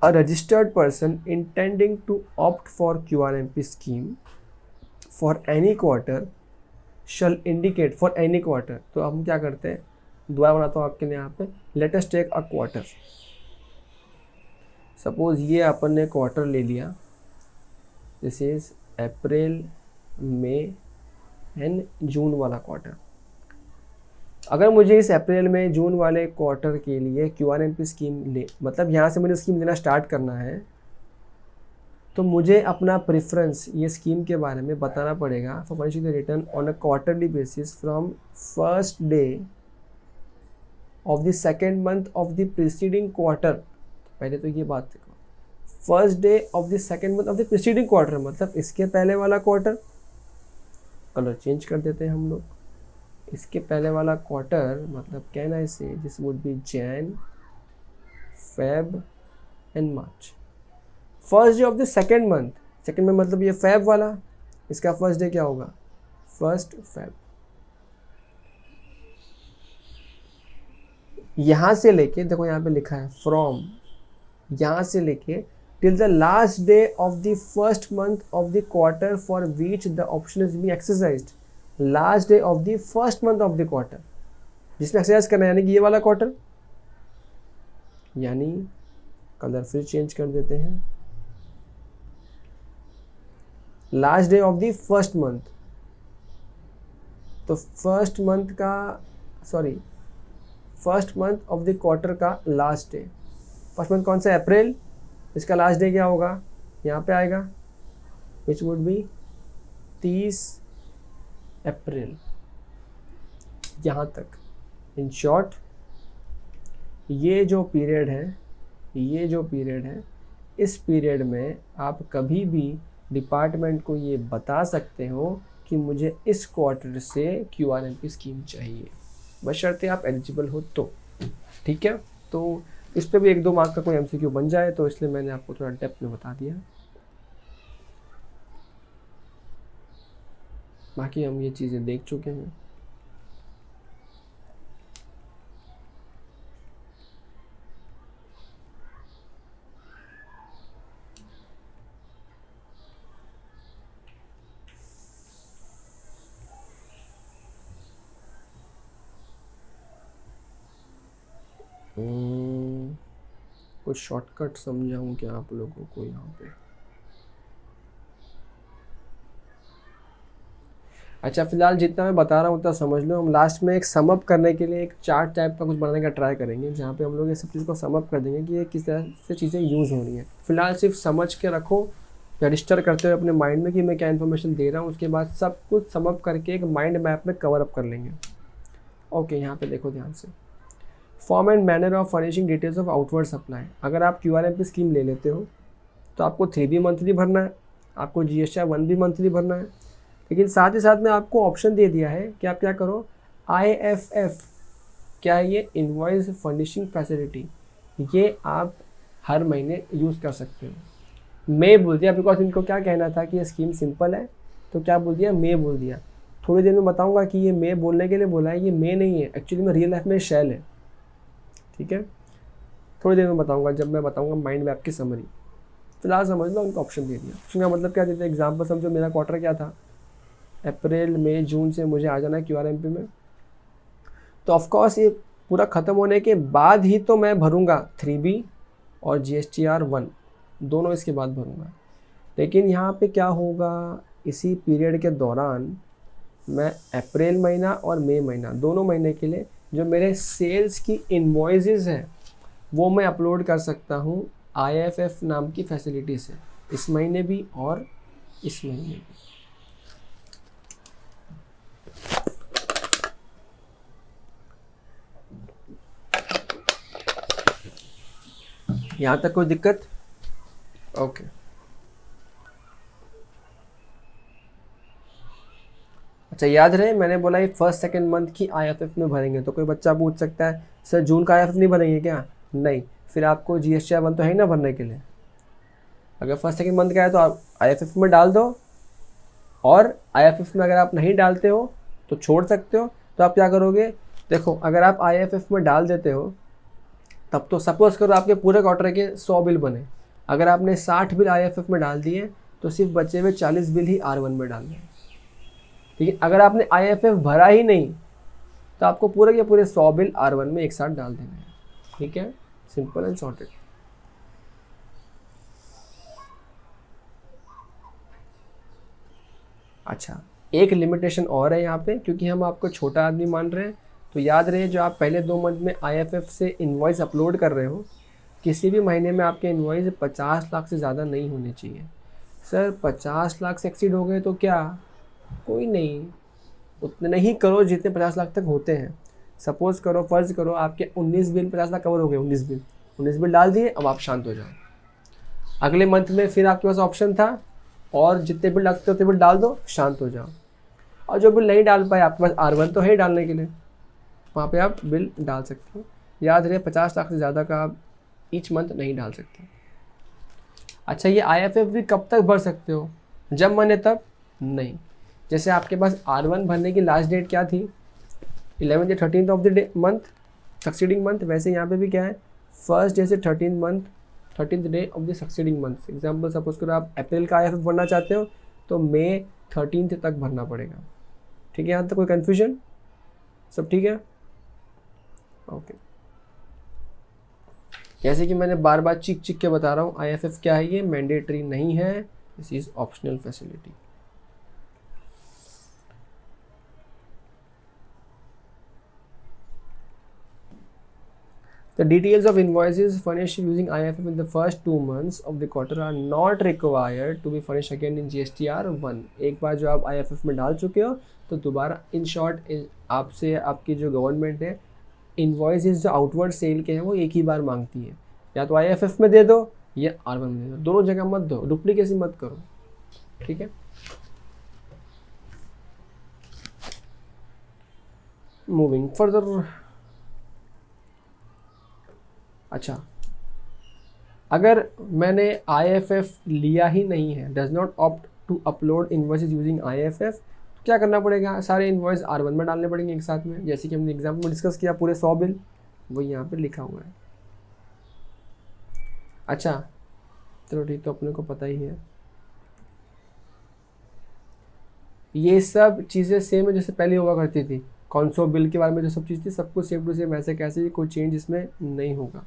A registered person intending to opt for QRMP scheme for any quarter shall indicate for any quarter. तो हम क्या करते हैं, दोबारा बनाता हूँ आपके लिए यहाँ पे, let us take a quarter. Suppose ये अपन ने क्वार्टर ले लिया, this is April, May and June वाला क्वार्टर। अगर मुझे इस अप्रैल में जून वाले क्वार्टर के लिए क्यूआरएमपी स्कीम मतलब यहाँ से मुझे स्कीम लेना स्टार्ट करना है, तो मुझे अपना प्रेफरेंस ये स्कीम के बारे में बताना पड़ेगा for furnishing the return on a quarterly basis from first day of the second month of the preceding quarter. पहले तो ये बात देखो, first day of the second month of the preceding quarter, मतलब इसके पहले वाला क्वार्टर, कलर चेंज कर देते हैं हम लोग, इसके पहले वाला क्वार्टर मतलब कहना इसे, this would be Jain, Feb and March. First day of the second month, second में मतलब ये फेब वाला, इसका फर्स्ट डे क्या होगा? First Feb. यहाँ से लेके देखो यहाँ पे लिखा है फ्रॉम, यहाँ से लेके till the last day of the first month of the quarter for which the option is B exercised. Last day of the first month of the quarter जिसमें एक्सरसाइज करना है, यानी कि ये वाला क्वार्टर, यानी कलर फिर चेंज कर देते हैं, last day of the first month, तो फर्स्ट मंथ का, sorry first month of the quarter का लास्ट डे, फर्स्ट मंथ कौन सा है? अप्रैल, इसका लास्ट डे क्या होगा? यहाँ पे आएगा, विच वुड बी 30 अप्रैल। यहाँ तक इन शॉर्ट ये जो पीरियड है, ये जो पीरियड है, इस पीरियड में आप कभी भी डिपार्टमेंट को ये बता सकते हो कि मुझे इस क्वार्टर से क्यूआरएमपी स्कीम चाहिए, बशर्ते आप एलिजिबल हो तो। ठीक है, तो इस पर भी 1-2 मार्क का कोई एमसीक्यू बन जाए, तो इसलिए मैंने आपको थोड़ा डेप्थ में बता दिया। बाकी हम ये चीज़ें देख चुके हैं। कुछ शॉर्टकट समझाऊँ क्या आप लोगों को यहाँ पे? अच्छा, फिलहाल जितना मैं बता रहा हूँ उतना समझ लो। हम लास्ट में एक समअप करने के लिए एक चार्ट टाइप का कुछ बनाने का ट्राई करेंगे, जहाँ पे हम लोग ये सब चीज़ को समअप कर देंगे कि ये किस तरह से चीज़ें यूज़ हो रही हैं। फिलहाल सिर्फ समझ के रखो, रजिस्टर करते हुए अपने माइंड में कि मैं क्या इन्फॉर्मेशन दे रहा हूँ। उसके बाद सब कुछ समअप करके एक माइंड मैप में कवर अप कर लेंगे। ओके, यहाँ पे देखो ध्यान से। Form and manner of furnishing details of outward supply. अगर आप QRMP स्कीम ले लेते हो तो आपको 3B मंथली भरना है, आपको GSTR 1B मंथली भरना है, लेकिन साथ ही साथ में आपको ऑप्शन दे दिया है कि आप क्या करो, IFF, क्या है ये, इनवॉइस फर्निशिंग फैसिलिटी, ये आप हर महीने यूज़ कर सकते हो। मे बोल दिया बिकॉज इनको क्या कहना था कि ये स्कीम सिंपल है, तो क्या बोल दिया, मे बोल दिया। थोड़ी देर में बताऊंगा कि ये मे बोलने के लिए बोला है, ये मे नहीं है एक्चुअली में, रियल लाइफ में शैल है। ठीक है, थोड़ी देर में बताऊंगा जब मैं बताऊंगा माइंड मैप की समरी। फिलहाल समझ लो, उनको ऑप्शन दे दिया। ऑप्शन का मतलब क्या देते हैं, एग्जाम्पल समझो, मेरा क्वार्टर क्या था, अप्रैल मई जून से मुझे आ जाना है QRMP में, तो ऑफकोर्स ये पूरा ख़त्म होने के बाद ही तो मैं भरूंगा 3B और GSTR 1, दोनों इसके बाद भरूंगा। लेकिन यहाँ पे क्या होगा, इसी पीरियड के दौरान मैं अप्रैल महीना और मई महीना दोनों महीने के लिए जो मेरे सेल्स की इनवॉइसेस हैं वो मैं अपलोड कर सकता हूँ IFF नाम की फैसिलिटी से, इस महीने भी और इस महीने भी। यहाँ तक कोई दिक्कत? ओके। अच्छा, याद रहे मैंने बोला ये फर्स्ट सेकंड मंथ की IFF में भरेंगे। तो कोई बच्चा पूछ सकता है सर जून का IFF नहीं भरेंगे क्या? नहीं, फिर आपको GSTR 1 तो है ही ना भरने के लिए। अगर फर्स्ट सेकंड मंथ का है तो आप IFF में डाल दो, और IFF में अगर आप नहीं डालते हो तो छोड़ सकते हो। तो आप क्या करोगे, देखो अगर आप IFF में डाल देते हो तब तो सपोज करो आपके पूरे क्वार्टर के 100 बिल बने, अगर आपने 60 बिल IFF में डाल दिए तो सिर्फ बचे हुए 40 बिल ही R1 में डालने हैं। लेकिन अगर आपने IFF भरा ही नहीं तो आपको पूरे के पूरे 100 बिल R1 में एक साथ डाल देने हैं। ठीक है, सिंपल एंड सॉर्टेड। अच्छा, एक लिमिटेशन और है यहाँ पे, क्योंकि हम आपको छोटा आदमी मान रहे हैं, तो याद रहे जो आप पहले 2 मंथ में IFF से इनवॉइस अपलोड कर रहे हो, किसी भी महीने में आपके इनवॉइस 50 लाख से ज़्यादा नहीं होने चाहिए। सर 50 लाख से एक्सीड हो गए तो क्या, कोई नहीं, उतने ही करो जितने 50 लाख तक होते हैं। सपोज करो, फ़र्ज़ करो आपके 19 बिल 50 लाख कवर हो गए, 19 बिल डाल दिए, अब आप शांत हो जाओ। अगले मंथ में फिर आपके पास ऑप्शन था, और जितने बिल डाल सकते हो उतने बिल डाल दो, शांत हो जाओ। और जो बिल नहीं डाल पाए, आपके पास R1 तो है ही डालने के लिए, वहाँ पे आप बिल डाल सकते हो। याद रहे 50 लाख से ज़्यादा का आप ईच मंथ नहीं डाल सकते। अच्छा, ये IFF भी कब तक भर सकते हो, जब मने तब नहीं। जैसे आपके पास R1 भरने की लास्ट डेट क्या थी, 11th या 13th of the day month, succeeding month, वैसे यहाँ पे भी क्या है, फर्स्ट डे से 13th day of the succeeding month. Example suppose करो आप अप्रैल का IFF भरना चाहते हो तो मई 13th तक भरना पड़ेगा। ठीक है, यहाँ तक कोई कन्फ्यूजन, सब ठीक है? ओके। जैसे कि मैंने बार बार चिक चिक के बता रहा हूँ, IFF क्या है, ये मैंडेटरी नहीं है, this is optional facility. The details of invoices furnished using IFF in the first 2 months of the quarter are not required to be furnished again in GSTR 1। एक बार जो आप IFF में डाल चुके हो तो दोबारा, इन शॉर्ट आपसे आपकी जो गवर्नमेंट है, इन्वॉइसेस जो आउटवर्ड सेल के हैं वो एक ही बार मांगती है, या तो IFF में दे दो या R1 में दे दो, दोनों जगह मत दो, डुप्लीकेसी मत करो। ठीक है, मूविंग फर्दर। अच्छा, अगर मैंने IFF लिया ही नहीं है, does not opt to upload invoices using IFF, तो क्या करना पड़ेगा, सारे इन्वॉइस R1 में डालने पड़ेंगे एक साथ में, जैसे कि हमने एग्जाम्पल में डिस्कस किया, पूरे 100 बिल वो यहाँ पे लिखा हुआ है। अच्छा चलो ठीक, तो अपने को पता ही है ये सब चीज़ें सेम है जैसे पहले हुआ करती थी। कॉन्सो बिल के बारे में जो सब चीज़ थी सब कुछ सेम टू सेम वैसे कैसे, कोई चेंज इसमें नहीं होगा।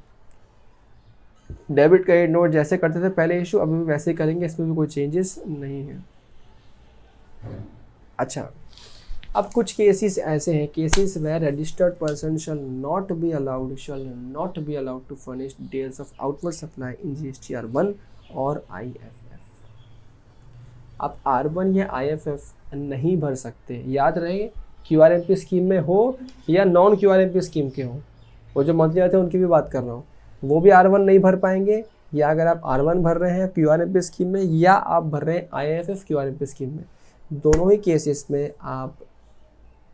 डेबिट क्रेडिट नोट जैसे करते थे पहले इशू अभी भी वैसे ही करेंगे, इसमें भी कोई चेंजेस नहीं है। अच्छा, अब कुछ केसेस ऐसे हैं, cases where registered person shall not be allowed to furnish details of outward supply in GSTR 1 और IFF। आप R1 या IFF नहीं भर सकते, याद रहे, QRMP स्कीम में हो या नॉन QRMP स्कीम के हो, वो जो मंथली आते हैं उनकी भी बात कर रहा हूँ, वो भी R1 नहीं भर पाएंगे, या अगर आप R1 भर रहे हैं QRMP स्कीम में या आप भर रहे हैं IFF QRMP स्कीम में, दोनों ही केसेस में आप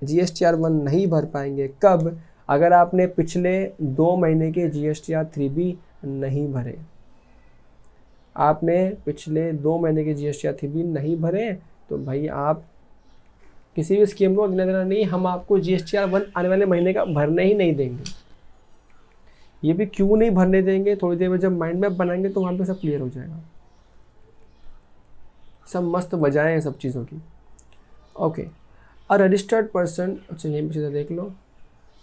GSTR 1 नहीं भर पाएंगे। कब? अगर आपने पिछले 2 महीने के GSTR 3B नहीं भरे, आपने पिछले 2 महीने के GSTR 3B नहीं भरे तो भाई आप किसी भी स्कीम को देना नहीं, हम आपको GSTR 1 आने वाले महीने का भरने ही नहीं देंगे। ये भी क्यों नहीं भरने देंगे, थोड़ी देर में जब माइंड मैप बनाएंगे तो वहाँ पे सब क्लियर हो जाएगा। सब मस्त वजहें हैं सब चीज़ों की। ओके, अ रजिस्टर्ड पर्सन, अच्छा यहीं पे देख लो,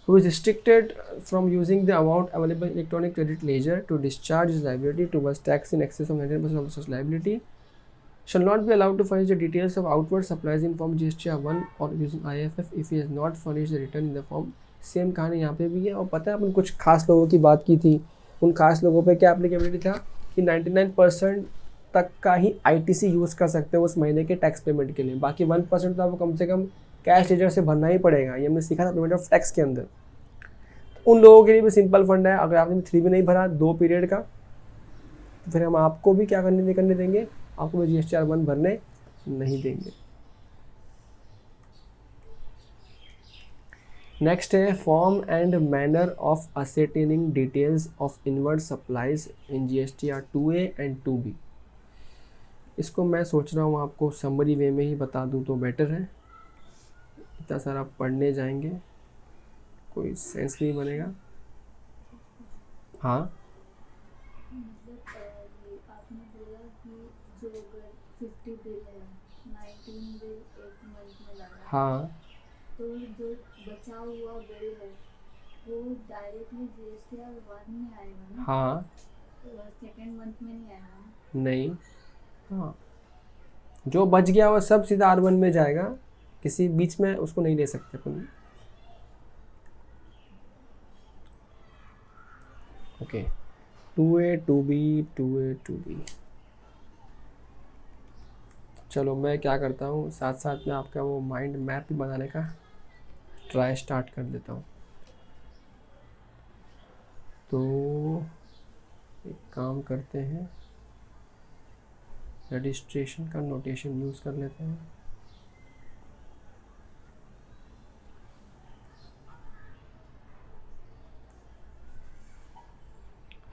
who is restricted from using the amount available in electronic credit ledger to discharge his liability towards tax in excess of 90% of such liability shall not be allowed to furnish the details of outward supplies in form GSTR 1 or using IFF if he has not furnished the return in the form। Same कहानी यहाँ पे भी है। और पता है अपन कुछ खास लोगों की बात की थी, उन खास लोगों पे क्या एप्लीकेबिलिटी था कि 99% तक का ही ITC यूज़ कर सकते हो उस महीने के टैक्स पेमेंट के लिए, बाकी 1% तो आपको कम से कम कैश लेजर से भरना ही पड़ेगा। ये हमने सीखा था पेमेंट ऑफ टैक्स के अंदर। उन लोगों के लिए भी सिंपल फंड है, अगर आपने 3 भी नहीं भरा 2 पीरियड का तो फिर हम आपको भी क्या करने देंगे, आपको भी GSTR 1 भरने नहीं देंगे। नेक्स्ट है form and manner of ascertaining details of inward supplies in GSTR 2A and 2B। इसको मैं सोच रहा हूँ आपको समरी वे में ही बता दूँ तो बेटर है, इतना सारा पढ़ने जाएंगे कोई सेंस नहीं बनेगा। हाँ आपने बोला कि जो अगर 50 बिल है, 19 बिल एक मंथ में लगा, हाँ तो जो बचा हुआ बिल है वो डायरेक्टली GSTR 1 में आएगा ना? हाँ सेकेंड मंथ में नहीं आएगा? नहीं, हाँ जो बच गया वो सब सीधा R1 में जाएगा, किसी बीच में उसको नहीं ले सकते अपन। Okay, 2A 2B 2A 2B। चलो मैं क्या करता हूँ, साथ साथ में आपका वो माइंड मैप भी बनाने का ट्राई स्टार्ट कर देता हूँ। तो एक काम करते हैं, रजिस्ट्रेशन का नोटेशन यूज़ कर लेते हैं।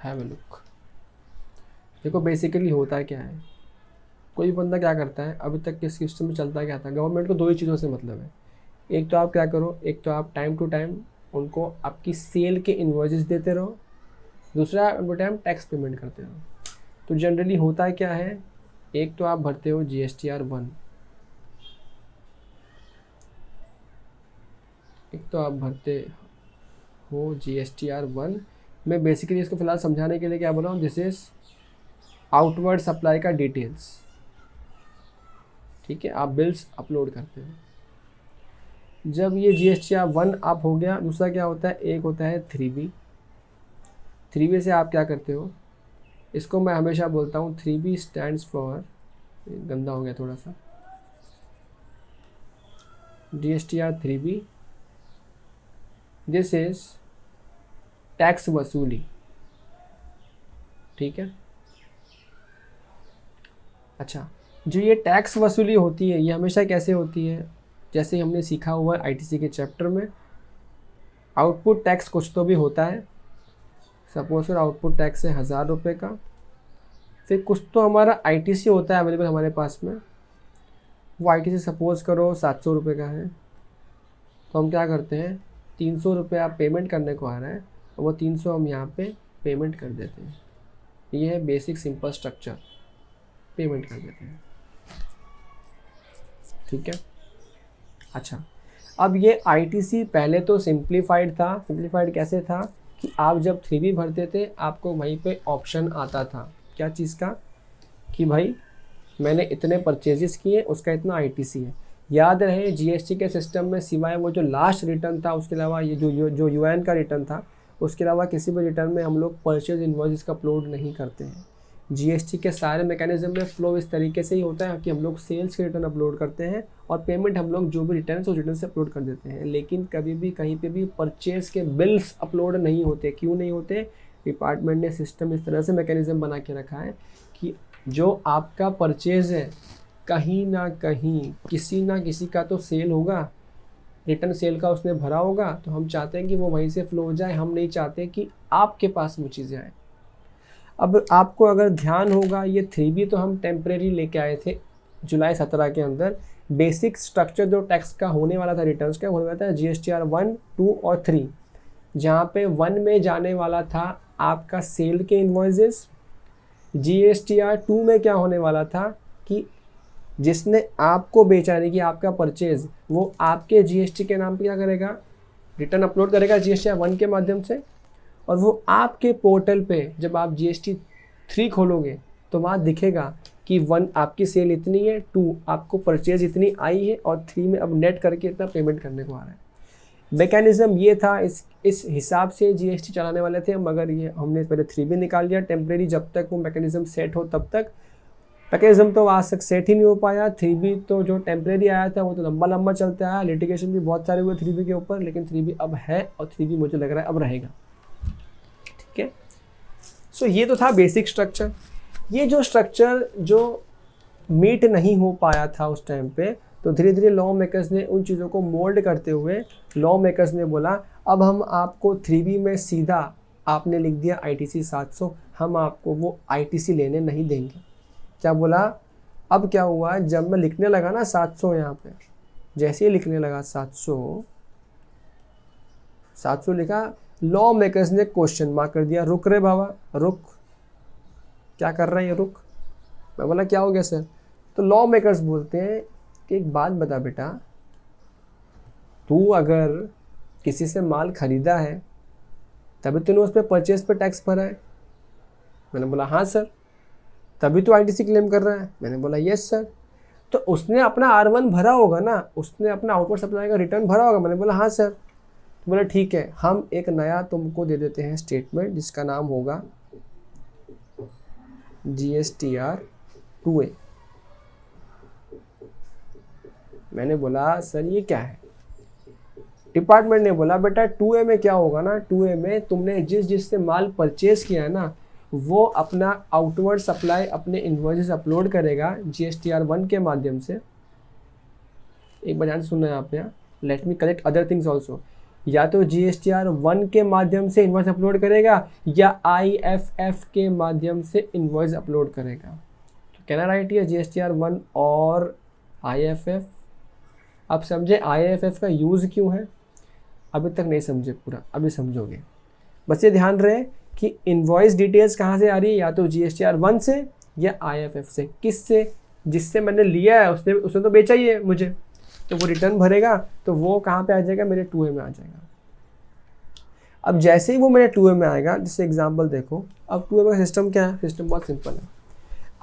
Have a look. देखो बेसिकली होता क्या है, कोई बंदा क्या करता है, अभी तक के सिस्टम में चलता क्या था, गवर्नमेंट को 2 ही चीज़ों से मतलब है। एक तो आप क्या करो, एक तो आप टाइम टू टाइम उनको आपकी सेल के इन्वॉइसेस देते रहो, दूसरा उनको टाइम टैक्स पेमेंट करते रहो। तो जनरली होता है क्या है, एक तो आप भरते हो GSTR 1, एक तो आप भरते हो GSTR 1। मैं बेसिकली इसको फिलहाल समझाने के लिए क्या बोल रहा हूँ, दिस इज आउटवर्ड सप्लाई का डिटेल्स, ठीक है, आप बिल्स अपलोड करते हो। जब ये GSTR 1 आप हो गया, दूसरा क्या होता है, एक होता है 3B। 3B से आप क्या करते हो, इसको मैं हमेशा बोलता हूँ 3B स्टैंड्स फॉर, गंदा हो गया थोड़ा सा, GSTR 3B, this is tax वसूली, ठीक है। अच्छा, जो ये टैक्स वसूली होती है ये हमेशा कैसे होती है, जैसे हमने सीखा हुआ है ITC के चैप्टर में, आउटपुट टैक्स कुछ तो भी होता है, सपोज फिर आउटपुट टैक्स है 1000 रुपये का, फिर कुछ तो हमारा ITC होता है अवेलेबल हमारे पास में, वो ITC सपोज करो 700 रुपये का है, तो हम क्या करते हैं, 300 रुपये आप पेमेंट करने को आ रहा है और वो 300 हम यहाँ पे पेमेंट कर देते हैं। ये है बेसिक सिंपल स्ट्रक्चर, पेमेंट कर देते हैं, ठीक है। अच्छा, अब ये ITC पहले तो सिंप्लीफाइड था। सिंप्लीफाइड कैसे था कि आप जब 3B भरते थे आपको वहीं पे ऑप्शन आता था क्या चीज़ का, कि भाई मैंने इतने परचेजेस किए, उसका इतना ITC है। याद रहे GST के सिस्टम में सिवाय वो जो लास्ट रिटर्न था उसके अलावा ये जो UN का रिटर्न था, उसके अलावा किसी भी रिटर्न में हम लोग परचेज इन्वॉइस का अपलोड नहीं करते हैं। GST के सारे मैकेनिज्म में फ्लो इस तरीके से ही होता है कि हम लोग सेल्स के रिटर्न अपलोड करते हैं और पेमेंट हम लोग जो भी रिटर्न है उस रिटर्न से अपलोड कर देते हैं, लेकिन कभी भी कहीं पे भी परचेज के बिल्स अपलोड नहीं होते। क्यों नहीं होते? डिपार्टमेंट ने सिस्टम इस तरह से मैकेनिज्म बना के रखा है कि जो आपका परचेज है कहीं ना कहीं किसी ना किसी का तो सेल होगा, रिटर्न सेल का उसने भरा होगा, तो हम चाहते हैं कि वो वहीं से फ्लो हो जाए। हम नहीं चाहते कि आपके पास वो चीज़ें आए। अब आपको अगर ध्यान होगा ये 3B तो हम टेम्परेरी लेके आए थे जुलाई 17 के अंदर। बेसिक स्ट्रक्चर जो टैक्स का होने वाला था, रिटर्न्स का होने वाला था GSTR 1, 2 और 3, जहाँ पे 1 में जाने वाला था आपका सेल के इन्वॉइसेस। GSTR 2 में क्या होने वाला था कि जिसने आपको बेचा, यानी कि आपका परचेज, वो आपके GST के नाम पे क्या करेगा, रिटर्न अपलोड करेगा GSTR 1 के माध्यम से, और वो आपके पोर्टल पे जब आप GST 3 खोलोगे तो वहाँ दिखेगा कि 1 आपकी सेल इतनी है, 2 आपको परचेज इतनी आई है और 3 में अब नेट करके इतना पेमेंट करने को आ रहा है। मैकेनिज्म ये था, इस हिसाब से GST चलाने वाले थे, मगर ये हमने पहले 3B निकाल लिया टेम्परेरी, जब तक वो मैकेनिज्म सेट हो तब तक। मैकेनिज्म तो आज तक सेट ही नहीं हो पाया। 3B तो जो टेम्परेरी आया था वो तो लंबा लंबा चलता आया, लिटिगेशन भी बहुत सारे हुए 3B के ऊपर, लेकिन 3B अब है और 3B मुझे लग रहा है अब रहेगा। ठीक है, सो ये तो था बेसिक स्ट्रक्चर। ये जो स्ट्रक्चर जो मीट नहीं हो पाया था उस टाइम पे, तो धीरे धीरे लॉ मेकर्स ने उन चीज़ों को मोल्ड करते हुए लॉ मेकर्स ने बोला अब हम आपको 3B में सीधा आपने लिख दिया ITC 700, हम आपको वो ITC लेने नहीं देंगे। क्या बोला? अब क्या हुआ, जब मैं लिखने लगा ना 700 यहाँ पे, जैसे ही लिखने लगा 700 लिखा, लॉ मेकर्स ने क्वेश्चन मार्क कर दिया, रुक रे बाबा रुक, क्या कर रहा है ये, रुक। मैं बोला क्या हो गया सर? तो लॉ मेकर्स बोलते हैं कि एक बात बता बेटा, तू अगर किसी से माल खरीदा है तभी तूने उस पर परचेज पे टैक्स भरा है। मैंने बोला हाँ सर। तभी तो ITC क्लेम कर रहा है। मैंने बोला यस सर। तो उसने अपना R1 भरा होगा ना, उसने अपना आउटवर्ड सप्लाई का रिटर्न भरा होगा। मैंने बोला हाँ सर। तो बोला ठीक है, हम एक नया तुमको दे देते हैं स्टेटमेंट जिसका नाम होगा GSTR 2A। मैंने बोला सर ये क्या है? डिपार्टमेंट ने बोला बेटा 2A में क्या होगा ना, 2A में तुमने जिससे माल परचेज किया है ना, वो अपना आउटवर्ड सप्लाई अपने इन्वॉइसेस अपलोड करेगा GSTR 1 के माध्यम से। एक बार ध्यान से सुनना है आप यहाँ, let me collect other things also. या तो GSTR 1 के माध्यम से इन्वॉइस अपलोड करेगा या IFF के माध्यम से इन्वॉइस अपलोड करेगा। तो कहना राइट है GSTR 1 और IFF। अब समझे IFF का यूज़ क्यों है? अभी तक नहीं समझे पूरा, अभी समझोगे। बस ये ध्यान रहे कि इन्वॉइस डिटेल्स कहाँ से आ रही है, या तो GSTR 1 से या IFF से। किससे? जिससे मैंने लिया है उसने तो बेचा ही है मुझे, तो वो रिटर्न भरेगा तो वो कहाँ पे आ जाएगा, मेरे 2A में आ जाएगा। अब जैसे ही वो मेरे 2A में आएगा, जैसे एग्जांपल देखो, अब 2A का सिस्टम क्या है? सिस्टम बहुत सिंपल है।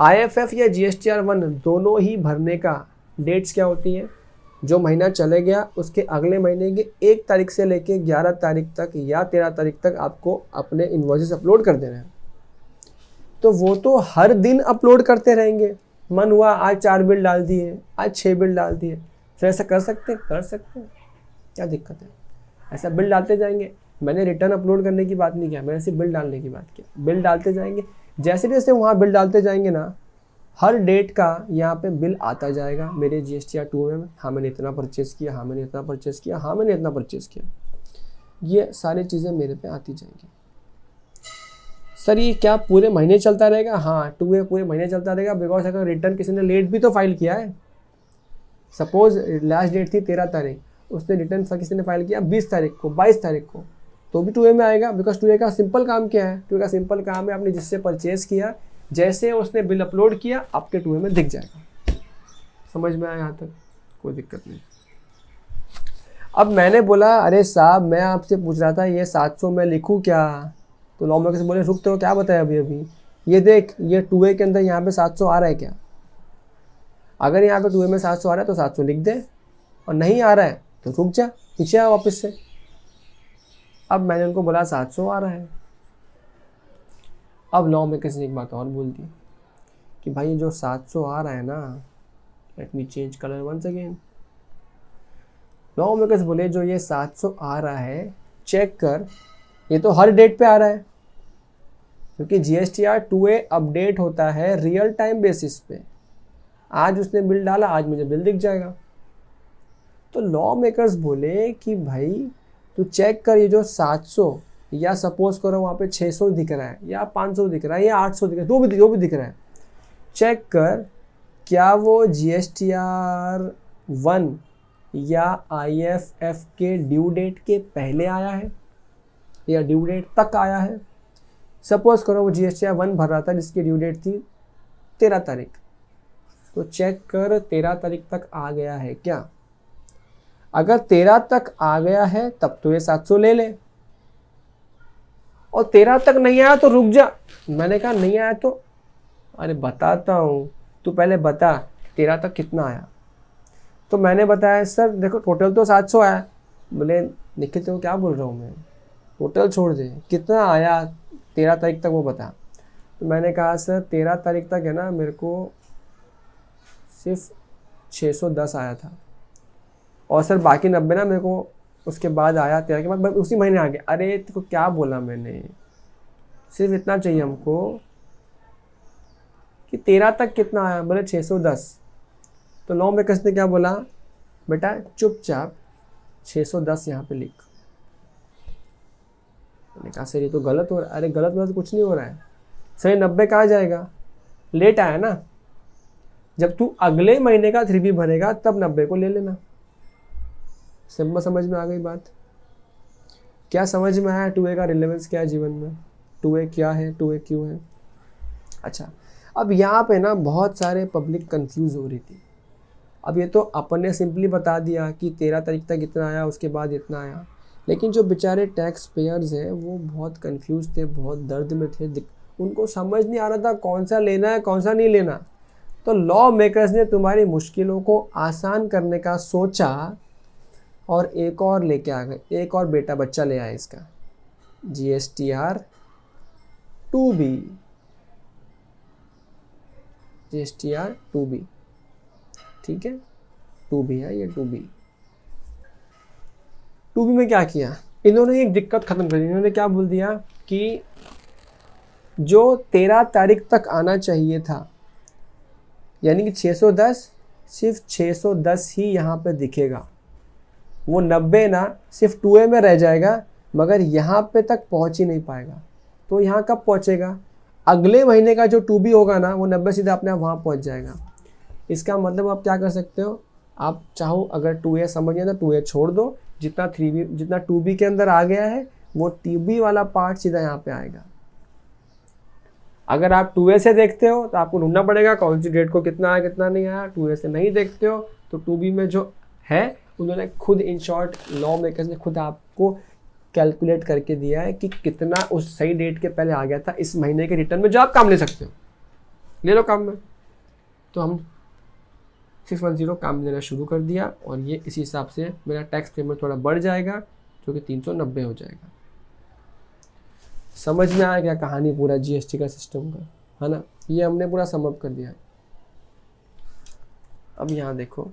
IFF या GSTR 1 दोनों ही भरने का डेट्स क्या होती हैं? जो महीना चले गया उसके अगले महीने की 1 तारीख से लेके 11 तारीख तक या 13 तारीख तक आपको अपने इन्वॉइसेस अपलोड कर देना है। तो वो तो हर दिन अपलोड करते रहेंगे। मन हुआ आज 4 बिल डाल दिए, आज 6 बिल डाल दिए। सर ऐसा कर सकते हैं? कर सकते हैं, क्या दिक्कत है? ऐसा बिल डालते जाएंगे। मैंने रिटर्न अपलोड करने की बात नहीं किया, मैंने सिर्फ बिल डालने की बात किया। बिल डालते जाएंगे, जैसे जैसे वहाँ बिल डालते जाएंगे ना, हर डेट का यहाँ पे बिल आता जाएगा मेरे GSTR 2A में। हाँ मैंने इतना परचेज़ किया, हाँ मैंने इतना परचेज़ किया, हाँ मैंने इतना परचेज़ किया। ये सारी चीज़ें मेरे पे आती जाएंगी। सर ये क्या पूरे महीने चलता रहेगा? हाँ 2A पूरे महीने चलता रहेगा, बिकॉज अगर रिटर्न किसी ने लेट भी तो फाइल किया है। सपोज लास्ट डेट थी 13 तारीख, उसने रिटर्न किसी ने फाइल किया 20 तारीख को, 22 तारीख को, तो भी 2A में आएगा। बिकॉज 2A का सिंपल काम क्या है? 2A का सिंपल काम है आपने जिससे परचेज़ किया, जैसे उसने बिल अपलोड किया आपके 2A में दिख जाएगा। समझ में आया यहाँ तक? कोई दिक्कत नहीं। अब मैंने बोला अरे साहब मैं आपसे पूछ रहा था ये 700 मैं लिखूँ क्या, तो लॉ मेकर से बोले रुक तो क्या बताया अभी अभी, ये देख ये 2a के अंदर यहाँ पे 700 आ रहा है क्या, अगर यहाँ पे 2a में 700 आ रहा है तो 700 लिख दे, और नहीं आ रहा है तो रुक जा पीछे आ वापस से। अब मैंने उनको बोला 700 आ रहा है। अब लॉ मेकर ने एक बात और बोल दी कि भाई जो 700 आ रहा है ना, let me change colour once again. Law makers बोले जो ये 700 आ रहा है चेक कर, ये तो हर डेट पे आ रहा है, क्योंकि GSTR 2A अपडेट होता है रियल टाइम बेसिस पे। आज उसने बिल डाला, आज मुझे बिल दिख जाएगा। तो लॉ मेकर्स बोले कि भाई तू चेक कर, ये जो 700 या सपोज करो वहाँ पे 600 दिख रहा है या 500 दिख रहा है या 800 दिख रहा है, जो भी दिख रहा है, चेक कर क्या वो GSTR 1 या IFF के ड्यू डेट के पहले आया है या ड्यू डेट तक आया है। सपोज करो वो GSTR 1 भर रहा था जिसकी ड्यू डेट थी 13 तारीख, तो चेक कर 13 तारीख तक आ गया है क्या। अगर 13 तक आ गया है तब तो ये 700 ले ले, और 13 तक नहीं आया तो रुक जा। मैंने कहा नहीं आया तो, अरे बताता हूँ, तू पहले बता 13 तक कितना आया। तो मैंने बताया सर देखो टोटल तो 700 आया। बोले निखिल तो क्या बोल रहा हूँ मैं, टोटल छोड़ दे, कितना आया 13 तारीख तक वो बता। तो मैंने कहा सर 13 तारीख तक है ना मेरे को सिर्फ 610 आया था, और सर बाकी 90 ना मेरे को उसके बाद आया, 13 के बाद उसी महीने आ गया। अरे तेको क्या बोला मैंने, सिर्फ इतना चाहिए हमको कि 13 तक कितना आया। बोले 610। तो लॉ मेकर्स ने क्या बोला, बेटा चुपचाप 610 यहाँ पे लिख। मैंने कहा सर ये तो गलत हो रहा है। अरे गलत कुछ नहीं हो रहा है सर, 90 कहाँ जाएगा, लेट आया ना, जब तू अगले महीने का 3B भरेगा तब 90 को ले लेना। सिंपल समझ में आ गई बात। क्या समझ में आया 2A का रिलेवेंस क्या है जीवन में, 2A क्या है, 2A क्यों है। अच्छा अब यहाँ पे ना बहुत सारे पब्लिक कंफ्यूज हो रही थी। अब ये तो अपन ने सिंपली बता दिया कि 13 तारीख तक इतना आया, उसके बाद इतना आया, लेकिन जो बेचारे टैक्स पेयर्स हैं वो बहुत कंफ्यूज थे, बहुत दर्द में थे, उनको समझ नहीं आ रहा था कौन सा लेना है कौन सा नहीं लेना। तो लॉ मेकर्स ने तुम्हारी मुश्किलों को आसान करने का सोचा और एक और लेके आ गए, एक और बेटा बच्चा ले आए इसका, GSTR 2B। GSTR 2B, ठीक है 2B है ये 2B। 2B में क्या किया इन्होंने, एक दिक्कत खत्म कर दी। इन्होंने क्या बोल दिया कि जो 13 तारीख तक आना चाहिए था, यानी कि 610, सिर्फ 610 ही यहाँ पे दिखेगा। वो 90 ना सिर्फ 2A में रह जाएगा, मगर यहाँ पे तक पहुँच ही नहीं पाएगा। तो यहाँ कब पहुँचेगा, अगले महीने का जो 2B होगा ना वो 90 सीधा अपने आप वहाँ पहुँच जाएगा। इसका मतलब आप क्या कर सकते हो, आप चाहो अगर 2A समझिए तो 2A छोड़ दो, जितना 2B के अंदर आ गया है वो 2B वाला पार्ट सीधा यहाँ पे आएगा। अगर आप 2A से देखते हो तो आपको ढूंढना पड़ेगा कौन सी डेट को कितना आया कितना नहीं आया। 2A से नहीं देखते हो तो 2B में जो है उन्होंने खुद, इन शॉर्ट लॉ मेकर्स ने खुद आपको कैलकुलेट करके दिया है कि कितना उस सही डेट के पहले आ गया था इस महीने के रिटर्न में, जो आप काम ले सकते हो, ले लो काम में। तो हम 610 काम लेना शुरू कर दिया, और ये इसी हिसाब से मेरा टैक्स पेमेंट थोड़ा बढ़ जाएगा जो कि 390 हो जाएगा। समझ में आया क्या कहानी पूरा GST का सिस्टम का, है ना। ये हमने पूरा सम अप कर दिया। अब यहाँ देखो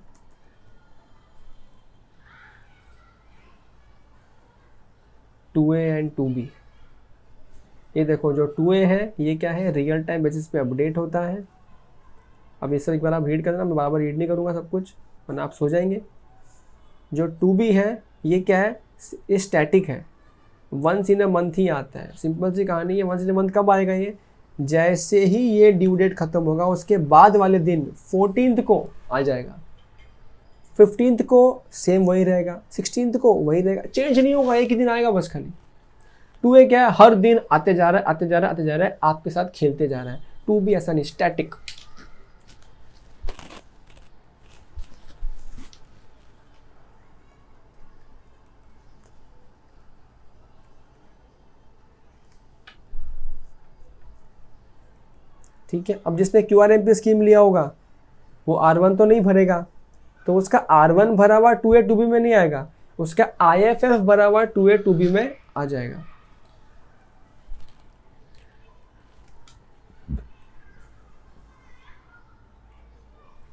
टू ए एंड 2B। ये देखो जो 2A है ये क्या है, रियल टाइम बेसिस पे अपडेट होता है। अब इस एक बार आप रीड करना, मैं बार बार रीड नहीं करूँगा सब कुछ वरना आप सो जाएंगे। जो 2B है ये क्या है, ये स्टैटिक है, वंस इन अ मंथ ही आता है। सिंपल सी कहानी है, वंस इन अ मंथ कब आएगा ये, जैसे ही ये ड्यू डेट खत्म होगा उसके बाद वाले दिन 14th को आ जाएगा, 15th को सेम वही रहेगा, 16th को वही रहेगा, चेंज नहीं होगा, एक ही दिन आएगा बस खाली। 2A क्या है, हर दिन आते जा रहा है आते जा रहा है आते जा रहा है, आपके साथ खेलते जा रहा है। 2B ऐसा नहीं, स्टैटिक। ठीक है। अब जिसने QRMP स्कीम लिया होगा वो R1 तो नहीं भरेगा, तो उसका R1 भरा हुआ 2A 2B में नहीं आएगा, उसका IFF भरा हुआ 2A 2B में आ जाएगा।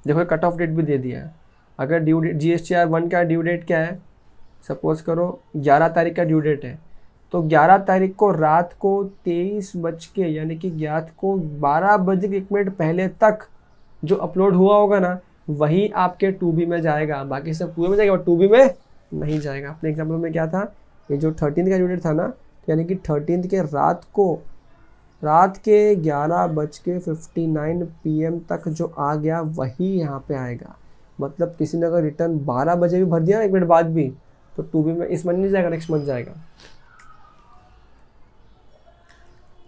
देखो कट ऑफ डेट भी दे दिया है। अगर ड्यू डेट GSTR1 का ड्यू डेट क्या है, सपोज करो 11 तारीख का ड्यू डेट है, तो 11 तारीख को रात को 23 बज के यानी कि रात को 12 बज के 1 मिनट पहले तक जो अपलोड हुआ होगा ना वही आपके 2B में जाएगा, बाकी सब 2A में जाएगा और 2B में नहीं जाएगा। अपने एग्जाम्पल में क्या था, ये जो 13 का ड्यू डेट था ना, यानी कि 13 के रात के 11:59 PM तक जो आ गया वही यहाँ पे आएगा। मतलब किसी ने अगर रिटर्न 12 बजे भी भर दिया 1 मिनट बाद भी, तो 2B में इस मंथ नहीं जाएगा, नेक्स्ट मंथ जाएगा।